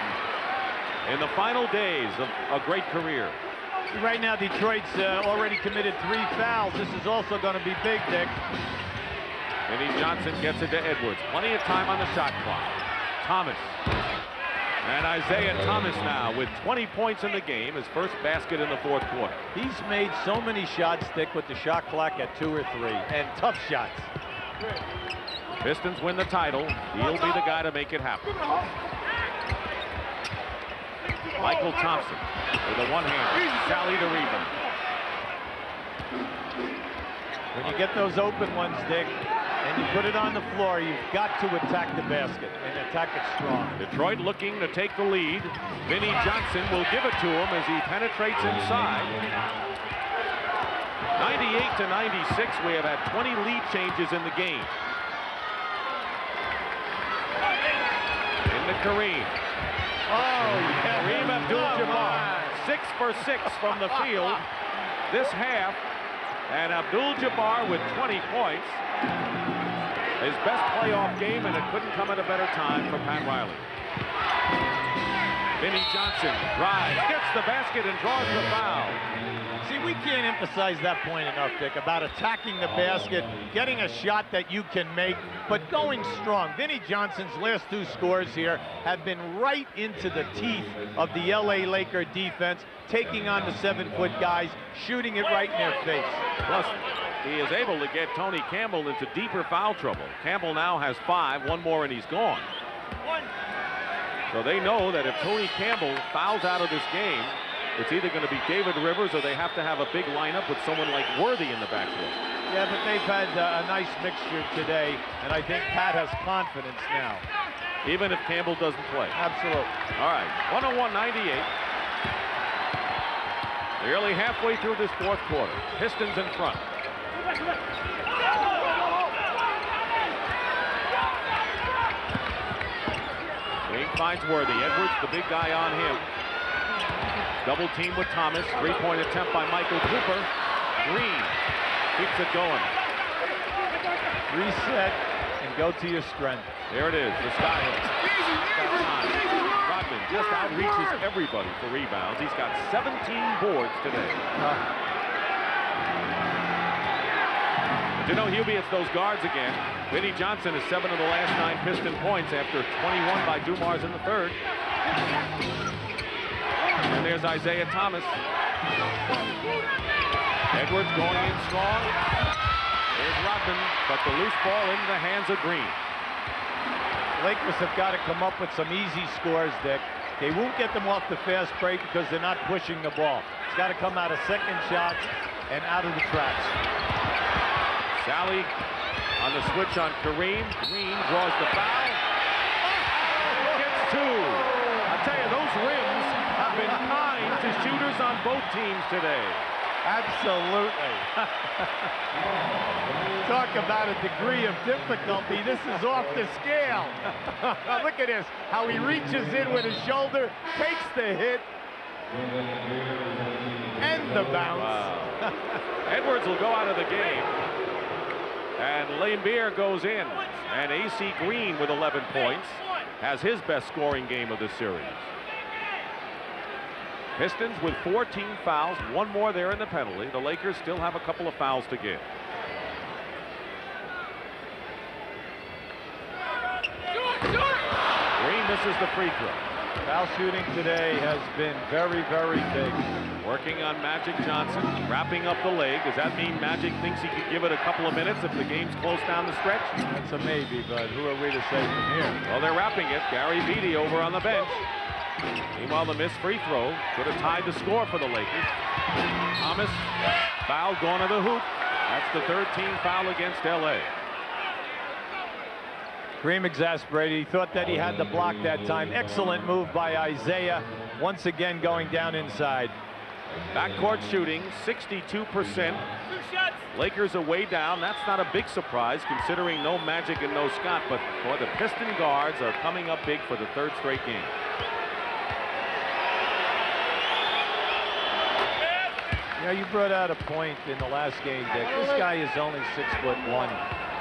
in the final days of a great career. Right now, Detroit's already committed 3 fouls. This is also going to be big, Dick. Vinnie Johnson gets it to Edwards. Plenty of time on the shot clock. Thomas. And Isiah Thomas now with 20 points in the game. His first basket in the fourth quarter. He's made so many shots, Dick, with the shot clock at 2 or 3. And tough shots. Pistons win the title. He'll be the guy to make it happen. Michael Thompson with a one-hander. Sally the rebound. When you get those open ones, Dick, and you put it on the floor, you've got to attack the basket and attack it strong. Detroit looking to take the lead. Vinnie Johnson will give it to him as he penetrates inside. 98-96, we have had 20 lead changes in the game. Into Kareem. Oh, yeah. Kareem Abdul-Jabbar, 6 for 6 from the field this half. And Abdul-Jabbar with 20 points. His best playoff game, and it couldn't come at a better time for Pat Riley. Vinnie Johnson drives, gets the basket, and draws the foul. See, we can't emphasize that point enough, Dick, about attacking the basket, getting a shot that you can make, but going strong. Vinnie Johnson's last 2 scores here have been right into the teeth of the LA Laker defense, taking on the 7-foot guys, shooting it right in their face. Plus, he is able to get Tony Campbell into deeper foul trouble. Campbell now has 5, 1 more and he's gone. So they know that if Tony Campbell fouls out of this game, it's either going to be David Rivers or they have to have a big lineup with someone like Worthy in the backcourt. Yeah, but they've had a nice mixture today, and I think Pat has confidence now. Even if Campbell doesn't play. Absolutely. All right, 101-98. Nearly halfway through this 4th quarter. Pistons in front. Green finds Worthy. Edwards, the big guy on him. Double team with Thomas. 3-point attempt by Michael Cooper. Green keeps it going. Reset and go to your strength. There it is, the sky hook. Rodman just outreaches everybody for rebounds. He's got 17 boards today. But you know, Hubie, it's those guards again. Vinnie Johnson is 7 of the last 9 Piston points after 21 by Dumars in the 3rd. And there's Isiah Thomas. Edwards going in strong. There's Rodman, but the loose ball into the hands of Green. Lakers have got to come up with some easy scores, Dick. They won't get them off the fast break because they're not pushing the ball. It's got to come out of second shots and out of the traps. Sally on the switch on Kareem. Green draws the foul. Gets 2. I tell you, those rims have been kind to shooters on both teams today. Absolutely. Talk about a degree of difficulty. This is off the scale. Look at this. How he reaches in with his shoulder, takes the hit, and the bounce. Wow. Edwards will go out of the game. And laimbeer goes in. And AC Green with 11 points has his best scoring game of the series. Pistons with 14 fouls, 1 more there in the penalty. The Lakers still have a couple of fouls to give. Green misses the free throw. Foul shooting today has been very, very big. Working on Magic Johnson, wrapping up the leg. Does that mean Magic thinks he could give it a couple of minutes if the game's close down the stretch? That's a maybe, but who are we to say from here? Well, they're wrapping it. Gary Beatty over on the bench. Meanwhile, the missed free throw could have tied the score for the Lakers. Thomas, foul gone to the hoop. That's the 3rd team foul against LA. Green exasperated. He thought that he had the block that time. Excellent move by Isiah. Once again going down inside. Backcourt shooting, 62%. Lakers are way down. That's not a big surprise considering no Magic and no Scott, but boy, the Piston guards are coming up big for the 3rd straight game. You know, you brought out a point in the last game, Dick. This guy is only 6'1",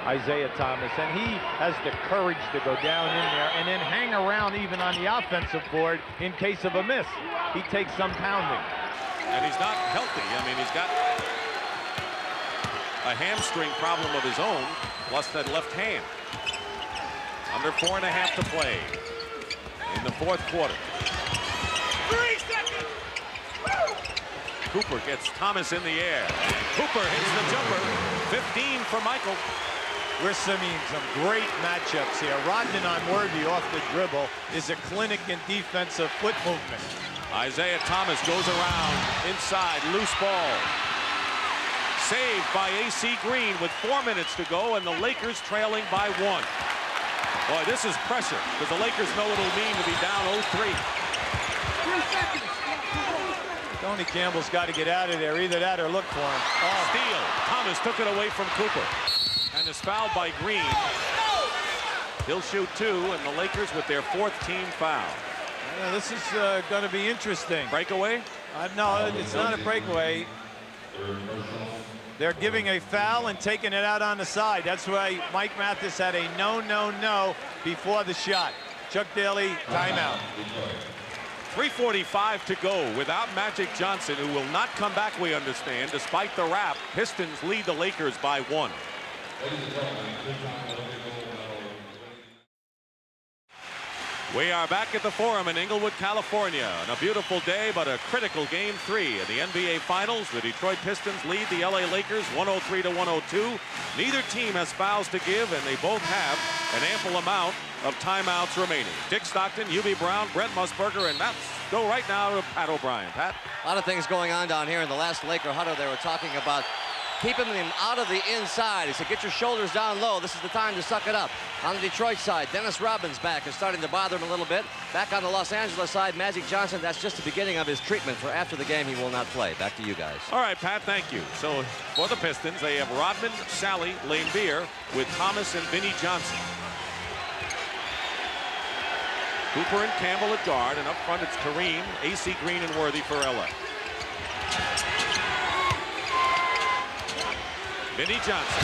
Isiah Thomas, and he has the courage to go down in there and then hang around even on the offensive board in case of a miss. He takes some pounding. And he's not healthy. I mean, he's got a hamstring problem of his own, plus that left hand. Under 4.5 to play in the 4th quarter. 3 seconds. Cooper gets Thomas in the air. Cooper hits the jumper. 15 for Michael. We're seeing some great matchups here. Rodman on Worthy off the dribble is a clinic in defensive foot movement. Isiah Thomas goes around inside, loose ball. Saved by A.C. Green with 4 minutes to go, and the Lakers trailing by 1. Boy, this is pressure, because the Lakers know what it'll mean to be down 0-3. 3 seconds. Tony Campbell's got to get out of there. Either that or look for him. Oh. Steal. Thomas took it away from Cooper. And is fouled by Green. He'll shoot 2, and the Lakers with their 4th team foul. Yeah, this is going to be interesting. Breakaway? No, it's not a breakaway. They're giving a foul and taking it out on the side. That's why Mike Mathis had a no before the shot. Chuck Daly, timeout. 3:45 to go without Magic Johnson, who will not come back, we understand, despite the wrap. Pistons lead the Lakers by 1. We are back at the Forum in Inglewood, California, on a beautiful day, but a critical game 3 of the NBA Finals. The Detroit Pistons lead the LA Lakers 103-102. Neither team has fouls to give, and they both have an ample amount of timeouts remaining. Dick Stockton, UB Brown, Brent Musburger, and let's go right now to Pat O'Brien. Pat? A lot of things going on down here in the last Laker huddle. They were talking about keeping them out of the inside. He said, get your shoulders down low. This is the time to suck it up. On the Detroit side, Dennis Rodman's back is starting to bother him a little bit. Back on the Los Angeles side, Magic Johnson, that's just the beginning of his treatment. For after the game, he will not play. Back to you guys. All right, Pat, thank you. So for the Pistons, they have Rodman, Sally, Laimbeer with Thomas and Vinnie Johnson. Cooper and Campbell at guard, and up front it's Kareem, A.C. Green, and Worthy for LA. Vinnie Johnson.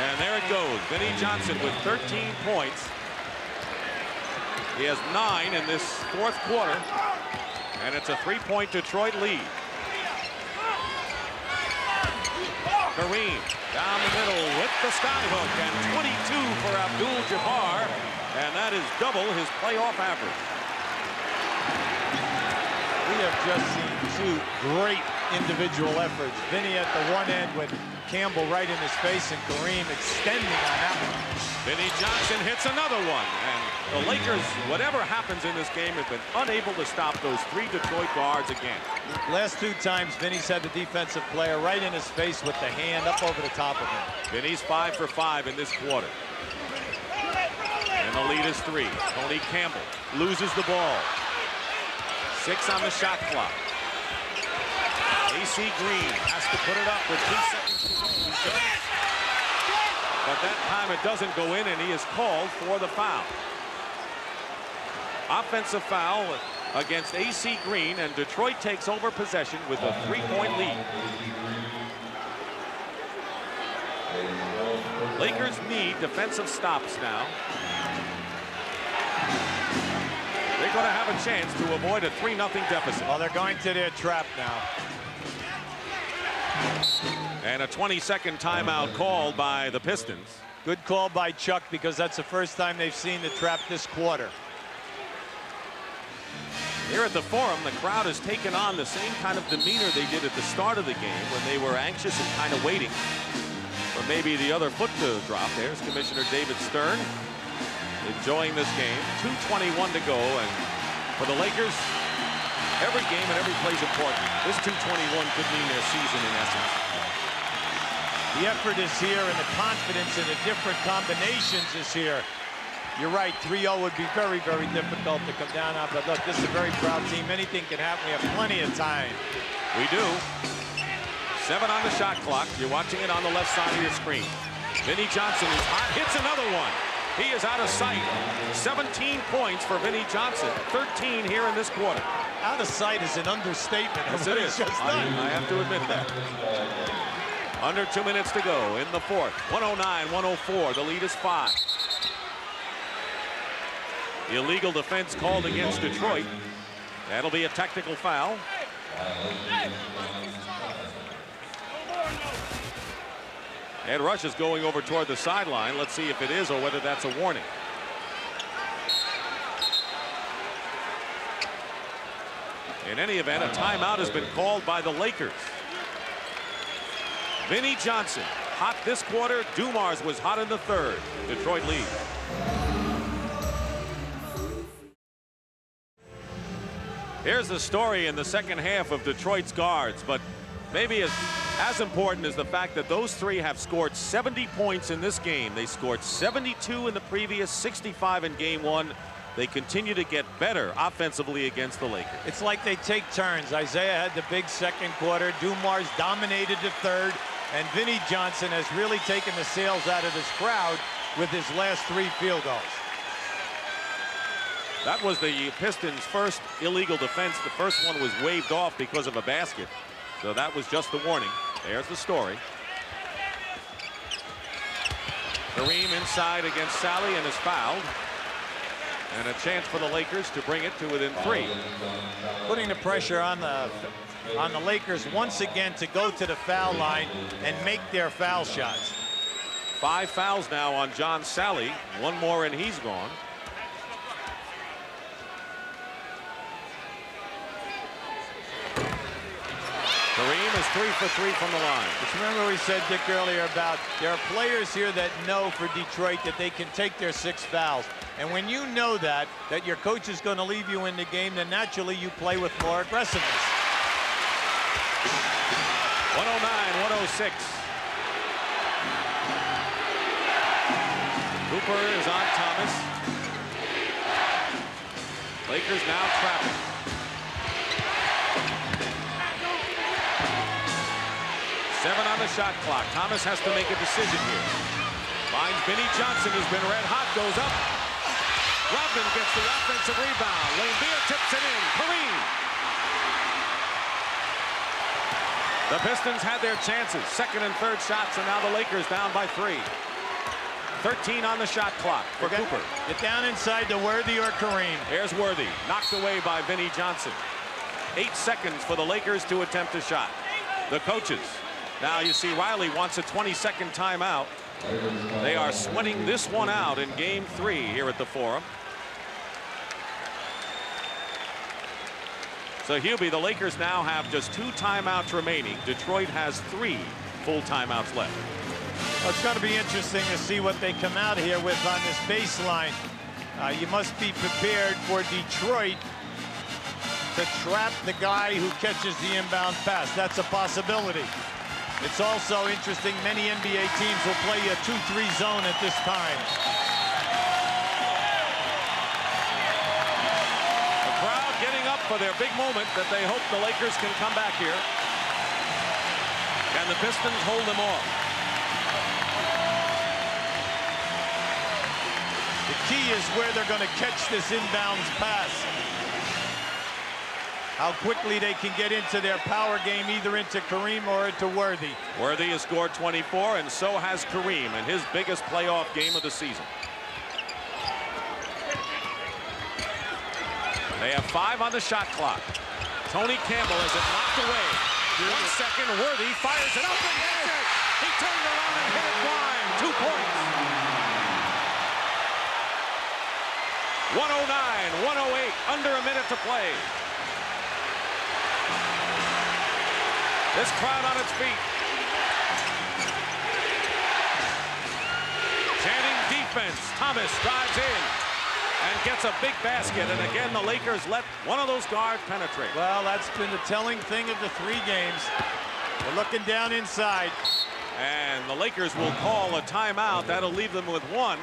And there it goes. Vinnie Johnson with 13 points. He has 9 in this 4th quarter. And it's a 3-point Detroit lead. Kareem down the middle with the skyhook, and 22 for Abdul-Jabbar. And that is double his playoff average. We have just seen 2 great individual efforts. Vinny at the one end with Campbell right in his face, and Kareem extending on that one. Vinnie Johnson hits another one, and the Lakers, whatever happens in this game, have been unable to stop those 3 Detroit guards again. Last 2 times, Vinny's had the defensive player right in his face with the hand up over the top of him. Vinny's 5 for 5 in this quarter. And the lead is 3. Tony Campbell loses the ball. 6 on the shot clock. A.C. Green has to put it up with 2 seconds to go. But that time it doesn't go in, and he is called for the foul. Offensive foul against A.C. Green, and Detroit takes over possession with a 3-point lead. Lakers need defensive stops now. They're going to have a chance to avoid a 3-0 deficit. Well, they're going to their trap now. And a 20-second timeout called by the Pistons. Good call by Chuck, because that's the first time they've seen the trap this quarter. Here at the Forum, the crowd has taken on the same kind of demeanor they did at the start of the game, when they were anxious and kind of waiting for maybe the other foot to drop. There's Commissioner David Stern enjoying this game. 2:21 to go, and for the Lakers, every game and every play is important. This 2:21 could mean their season in essence. The effort is here, and the confidence in the different combinations is here. You're right, 3-0 would be very, very difficult to come down on, but look, this is a very proud team. Anything can happen. We have plenty of time. We do. 7 on the shot clock. You're watching it on the left side of your screen. Vinnie Johnson is hot, hits another one. He is out of sight. 17 points for Vinnie Johnson, 13 here in this quarter. Out of sight is an understatement. Yes, it is. I have to admit that. Under 2 minutes to go in the 4th. 109-104. The lead is 5. Illegal defense called against Detroit. That'll be a technical foul. Ed Rush is going over toward the sideline. Let's see if it is or whether that's a warning. In any event, a timeout has been called by the Lakers. Vinnie Johnson, hot this quarter. Dumars was hot in the 3rd. Detroit leads. Here's the story in the second half of Detroit's guards, but maybe as important is the fact that those three have scored 70 points in this game. They scored 72 in the previous, 65 in game one. They continue to get better offensively against the Lakers. It's like they take turns. Isaiah had the big second quarter. Dumars dominated the third. And Vinnie Johnson has really taken the sails out of this crowd with his last 3 field goals. That was the Pistons' first illegal defense. The first one was waved off because of a basket. So that was just the warning. There's the story. Kareem inside against Sally and is fouled. And a chance for the Lakers to bring it to within 3. Putting the pressure on the Lakers once again to go to the foul line and make their foul shots. 5 fouls now on John Sally. 1 more and he's gone. Kareem is 3 for 3 from the line. Just remember we said, Dick, earlier about there are players here that know for Detroit that they can take their 6 fouls. And when you know that your coach is going to leave you in the game, then naturally you play with more aggressiveness. 109-106. Cooper is on Thomas. Lakers now trapping. 7 on the shot clock. Thomas has to make a decision here. Finds Vinnie Johnson, who's been red hot, goes up. Rodman gets the offensive rebound. Laimbeer tips it in. Kareem. The Pistons had their chances. Second and third shots, and now the Lakers down by 3. 13 on the shot clock for Cooper. Get down inside to Worthy or Kareem. Here's Worthy, knocked away by Vinnie Johnson. 8 seconds for the Lakers to attempt a shot. The coaches. Now you see Riley wants a 20-second timeout. They are sweating this one out in game 3 here at the Forum. So Hubie, the Lakers now have just 2 timeouts remaining. Detroit has 3 full timeouts left. Well, it's going to be interesting to see what they come out here with on this baseline. You must be prepared for Detroit to trap the guy who catches the inbound pass. That's a possibility. It's also interesting, many NBA teams will play a 2-3 zone at this time. The crowd getting up for their big moment that they hope the Lakers can come back here. Can the Pistons hold them off? The key is where they're going to catch this inbounds pass. How quickly they can get into their power game, either into Kareem or into Worthy. Worthy has scored 24, and so has Kareem in his biggest playoff game of the season. They have 5 on the shot clock. Tony Campbell has it knocked away. 1 second, Worthy fires it up and hits it. He turned around and hit it wide. 2 points. 109-108, under a minute to play. This crowd on its feet. Chanting defense. Thomas drives in and gets a big basket. And again, the Lakers let one of those guards penetrate. Well, that's been the telling thing of the 3 games. They're looking down inside. And the Lakers will call a timeout. That'll leave them with 1.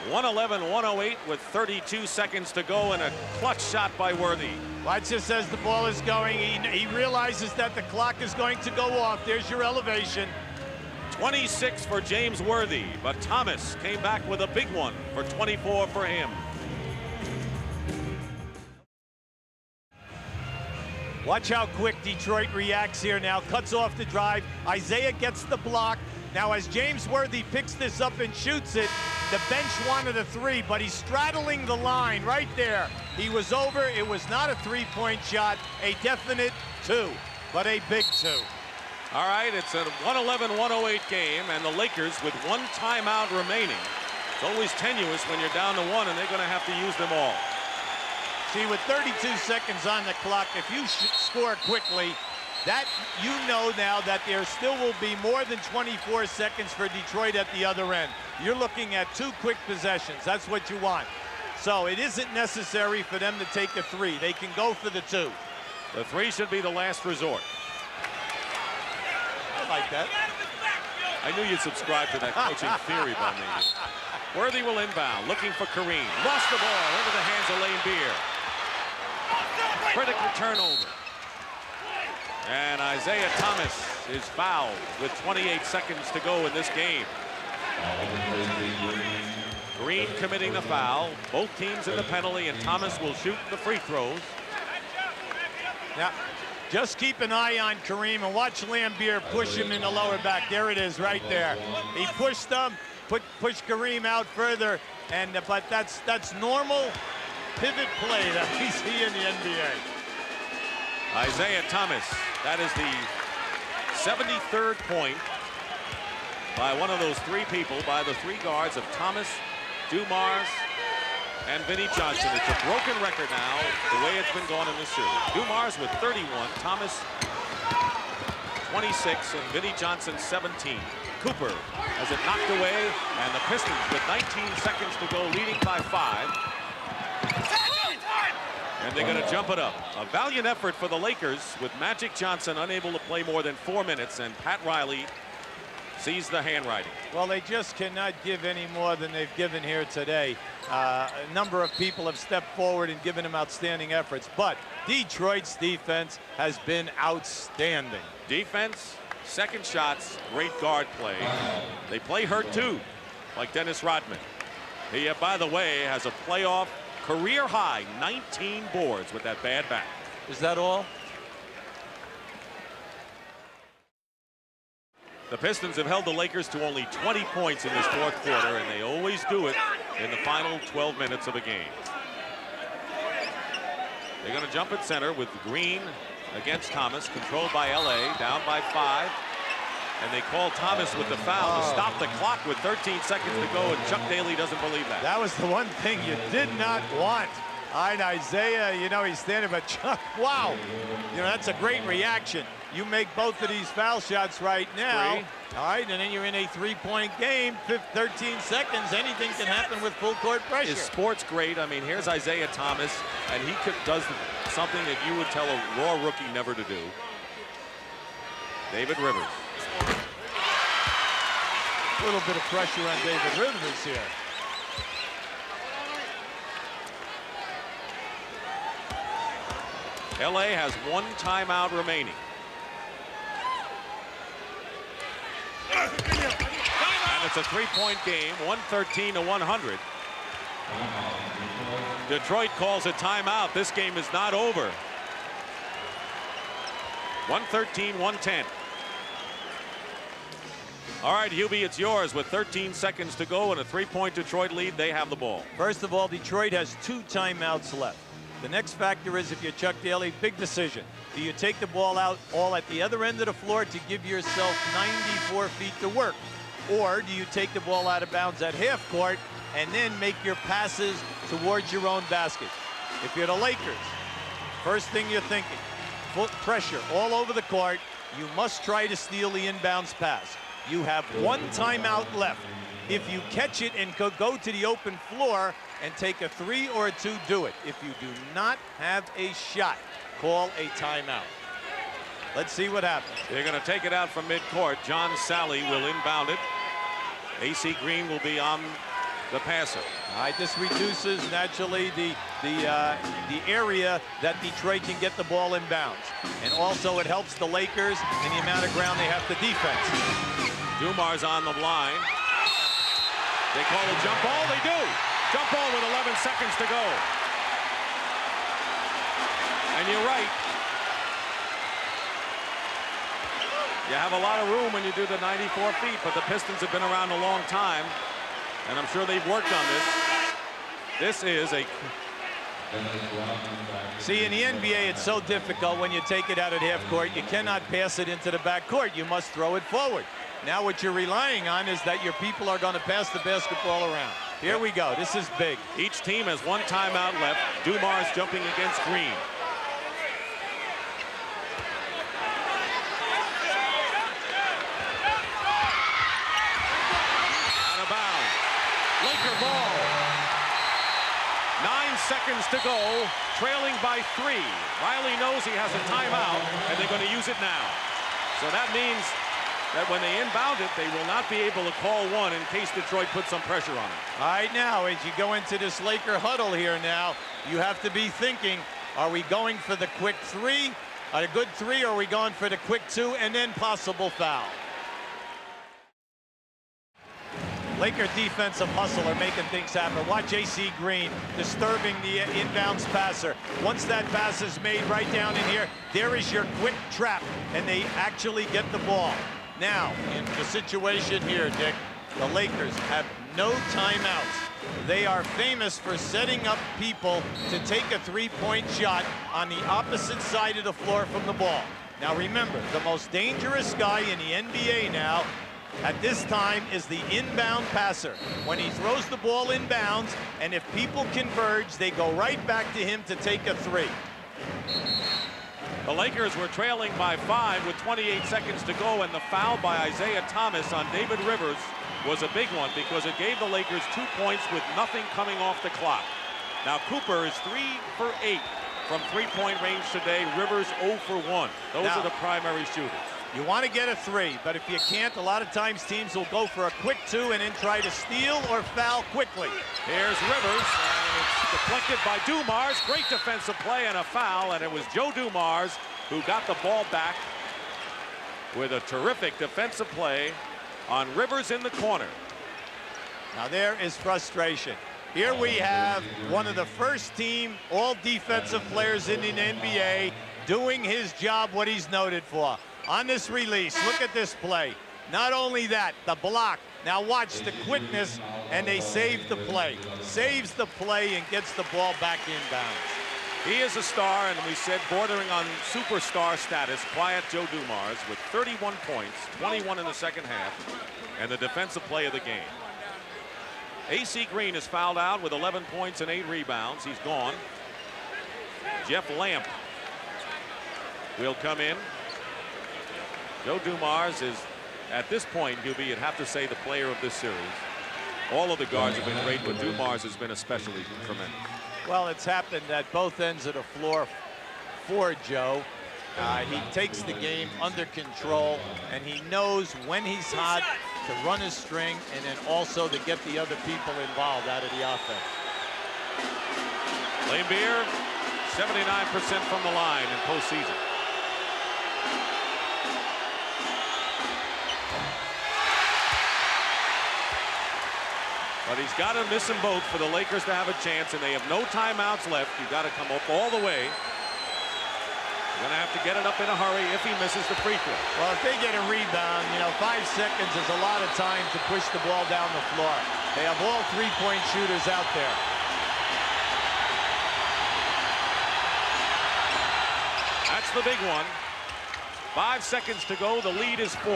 111-108 with 32 seconds to go, and a clutch shot by Worthy. Watch this as the ball is going. He realizes that the clock is going to go off. There's your elevation. 26 for James Worthy, but Thomas came back with a big one for 24 for him. Watch how quick Detroit reacts here now. Cuts off the drive. Isaiah gets the block. Now as James Worthy picks this up and shoots it, the bench wanted a 3, but he's straddling the line right there. He was over. It was not a 3-point shot, a definite 2, but a big 2. All right, it's a 111-108 game, and the Lakers with 1 timeout remaining. It's always tenuous when you're down to 1, and they're going to have to use them all. See, with 32 seconds on the clock, if you score quickly, that you know now that there still will be more than 24 seconds for Detroit at the other end. You're looking at 2 quick possessions. That's what you want. So it isn't necessary for them to take a 3. They can go for the 2. The 3 should be the last resort. I like that. I knew you'd subscribe to that coaching theory by me. Worthy will inbound, looking for Kareem. Lost the ball into the hands of laimbeer. Critical turnover. And Isiah Thomas is fouled with 28 seconds to go in this game. Green committing the foul. Both teams in the penalty, and Thomas will shoot the free throws. Yeah. Just keep an eye on Kareem and watch laimbeer push him in the lower back. There it is, right there. He pushed them, pushed Kareem out further, and but that's normal pivot play that we see in the NBA. Isiah Thomas, that is the 73rd point by one of those three people, by the three guards of Thomas, Dumars, and Vinnie Johnson. It's a broken record now, the way it's been going in this series. Dumars with 31, Thomas 26, and Vinnie Johnson 17. Cooper has it knocked away, and the Pistons with 19 seconds to go, leading by 5. And they're going to jump it up. A valiant effort for the Lakers with Magic Johnson unable to play more than 4 minutes, and Pat Riley sees the handwriting. Well, they just cannot give any more than they've given here today. A number of people have stepped forward and given them outstanding efforts, but Detroit's defense has been outstanding. Defense, second shots, great guard play. They play hurt too, like Dennis Rodman. He, by the way, has a playoff career high 19 boards with that bad back. Is that all? The Pistons have held the Lakers to only 20 points in this fourth quarter, and they always do it in the final 12 minutes of a game. They're going to jump at center with Green against Thomas, controlled by LA, down by 5. And they call Thomas with the foul to stop the clock with 13 seconds to go, and Chuck Daly doesn't believe that. That was the one thing you did not want. All right, Isiah, you know, he's standing, but Chuck, wow. You know, that's a great reaction. You make both of these foul shots right now. All right, and then you're in a 3-point game, 13 seconds. Anything can happen with full court pressure. Is sports great? I mean, here's Isiah Thomas, and he does something that you would tell a raw rookie never to do. David Rivers. A little bit of pressure on David Rivers here. LA has 1 timeout remaining. And it's a 3-point game, 113-100. Detroit calls a timeout. This game is not over. 113-110. All right, Hubie, it's yours with 13 seconds to go and a 3-point Detroit lead. They have the ball. First of all, Detroit has 2 timeouts left. The next factor is, if you're Chuck Daly, big decision. Do you take the ball out all at the other end of the floor to give yourself 94 feet to work? Or do you take the ball out of bounds at half court and then make your passes towards your own basket? If you're the Lakers, first thing you're thinking, foot pressure all over the court. You must try to steal the inbounds pass. You have 1 timeout left. If you catch it and go to the open floor and take a 3 or a 2, do it. If you do not have a shot, call a timeout. Let's see what happens. They're going to take it out from midcourt. John Sally will inbound it. AC Green will be on the passer. All right, this reduces naturally the area that Detroit can get the ball in bounds. And also it helps the Lakers in the amount of ground they have to defense. Dumars on the line. They call a jump ball. They do. Jump ball with 11 seconds to go. And you're right. You have a lot of room when you do the 94 feet, but the Pistons have been around a long time, and I'm sure they've worked on this. This is a... See, in the NBA, it's so difficult when you take it out at half court. You cannot pass it into the back court. You must throw it forward. Now what you're relying on is that your people are going to pass the basketball around. Here we go. This is big. Each team has 1 timeout left. Dumars jumping against Green. Out of bounds. Laker ball. 9 seconds to go, trailing by 3. Riley knows he has a timeout, and they're going to use it now. So that means that when they inbound it, they will not be able to call one in case Detroit puts some pressure on them. All right, now, as you go into this Laker huddle here now, you have to be thinking, are we going for the quick three, a good three, or are we going for the quick two and then possible foul? Laker defensive hustle are making things happen. Watch AC Green disturbing the inbounds passer. Once that pass is made right down in here, there is your quick trap, and they actually get the ball. Now, in the situation here, Dick, the Lakers have no timeouts. They are famous for setting up people to take a three-point shot on the opposite side of the floor from the ball. Now remember, the most dangerous guy in the NBA now at this time is the inbound passer. When he throws the ball inbounds, and if people converge, they go right back to him to take a three. The Lakers were trailing by 5 with 28 seconds to go, and the foul by Isiah Thomas on David Rivers was a big one because it gave the Lakers 2 points with nothing coming off the clock. Now Cooper is 3 for 8 from three-point range today. Rivers 0 for 1. Those are the primary shooters. You want to get a three, but if you can't, a lot of times teams will go for a quick two and then try to steal or foul quickly. Here's Rivers, and it's deflected by Dumars. Great defensive play and a foul, and it was Joe Dumars who got the ball back with a terrific defensive play on Rivers in the corner. Now there is frustration. Here we have one of the first team all defensive players in the NBA doing his job, what he's noted for. On this release, look at this play. Not only that, the block. Now watch the quickness, and they save the play. Saves the play and gets the ball back inbounds. He is a star, and we said bordering on superstar status. Quiet Joe Dumars with 31 points, 21 in the second half, and the defensive play of the game. AC Green is fouled out with 11 points and 8 rebounds. He's gone. Jeff Lamp will come in. Joe Dumars is, at this point, Hubie, you'd have to say the player of this series. All of the guards have been great, but Dumars has been especially tremendous. Well, it's happened at both ends of the floor for Joe. He takes the game under control, and he knows when he's hot to run his string and then also to get the other people involved out of the offense. Laimbeer, 79% from the line in postseason. But he's got to miss them both for the Lakers to have a chance, and they have no timeouts left. You've got to come up all the way. You're going to have to get it up in a hurry if he misses the free throw. Well, if they get a rebound, you know, 5 seconds is a lot of time to push the ball down the floor. They have all three-point shooters out there. That's the big one. 5 seconds to go. The lead is 4.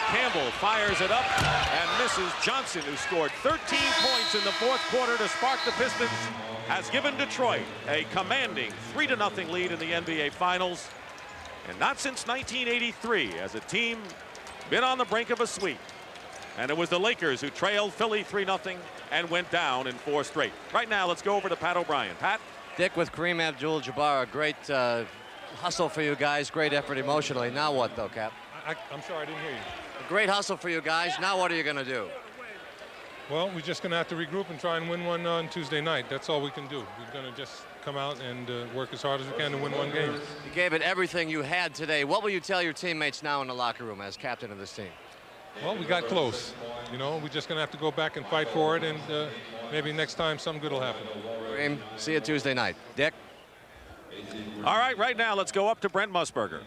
Campbell fires it up and misses. Johnson, who scored 13 points in the fourth quarter to spark the Pistons, has given Detroit a commanding 3-0 lead in the NBA Finals. And not since 1983 has a team been on the brink of a sweep. And it was the Lakers who trailed Philly 3-0 and went down in 4 straight. Right now, let's go over to Pat O'Brien. Pat? Dick, with Kareem Abdul-Jabbar, great hustle for you guys, great effort emotionally. Now what, though, Cap? I'm sorry, I didn't hear you. A great hustle for you guys. Now what are you going to do? Well, we're just going to have to regroup and try and win one on Tuesday night. That's all we can do. We're going to just come out and work as hard as we can to win one game. You gave it everything you had today. What will you tell your teammates now in the locker room as captain of this team? Well, we got close. You know, we're just going to have to go back and fight for it, and maybe next time something good will happen. Kareem, see you Tuesday night. Dick? All right now, let's go up to Brent Musburger.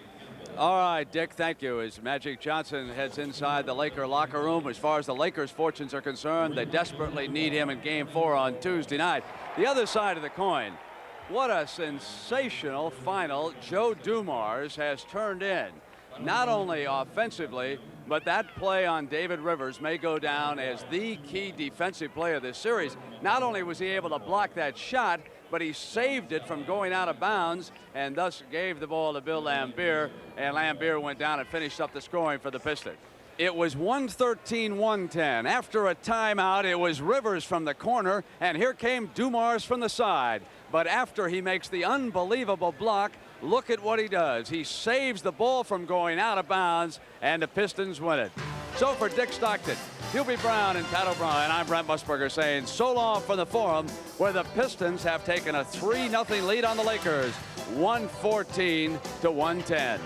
All right, Dick, thank you. As Magic Johnson heads inside the Laker locker room, as far as the Lakers' fortunes are concerned, they desperately need him in Game 4 on Tuesday night. The other side of the coin, what a sensational final Joe Dumars has turned in. Not only offensively, but that play on David Rivers may go down as the key defensive play of this series. Not only was he able to block that shot, but he saved it from going out of bounds and thus gave the ball to Bill Laimbeer, and Laimbeer went down and finished up the scoring for the Pistons. It was 113-110. After a timeout, it was Rivers from the corner, and here came Dumars from the side. But after he makes the unbelievable block Look at what he does. He saves the ball from going out of bounds, and the Pistons win it. So for Dick Stockton, Hubie Brown, and Pat O'Brien, I'm Brent Musburger saying so long from the Forum, where the Pistons have taken a 3-0 lead on the Lakers, 114 to 110.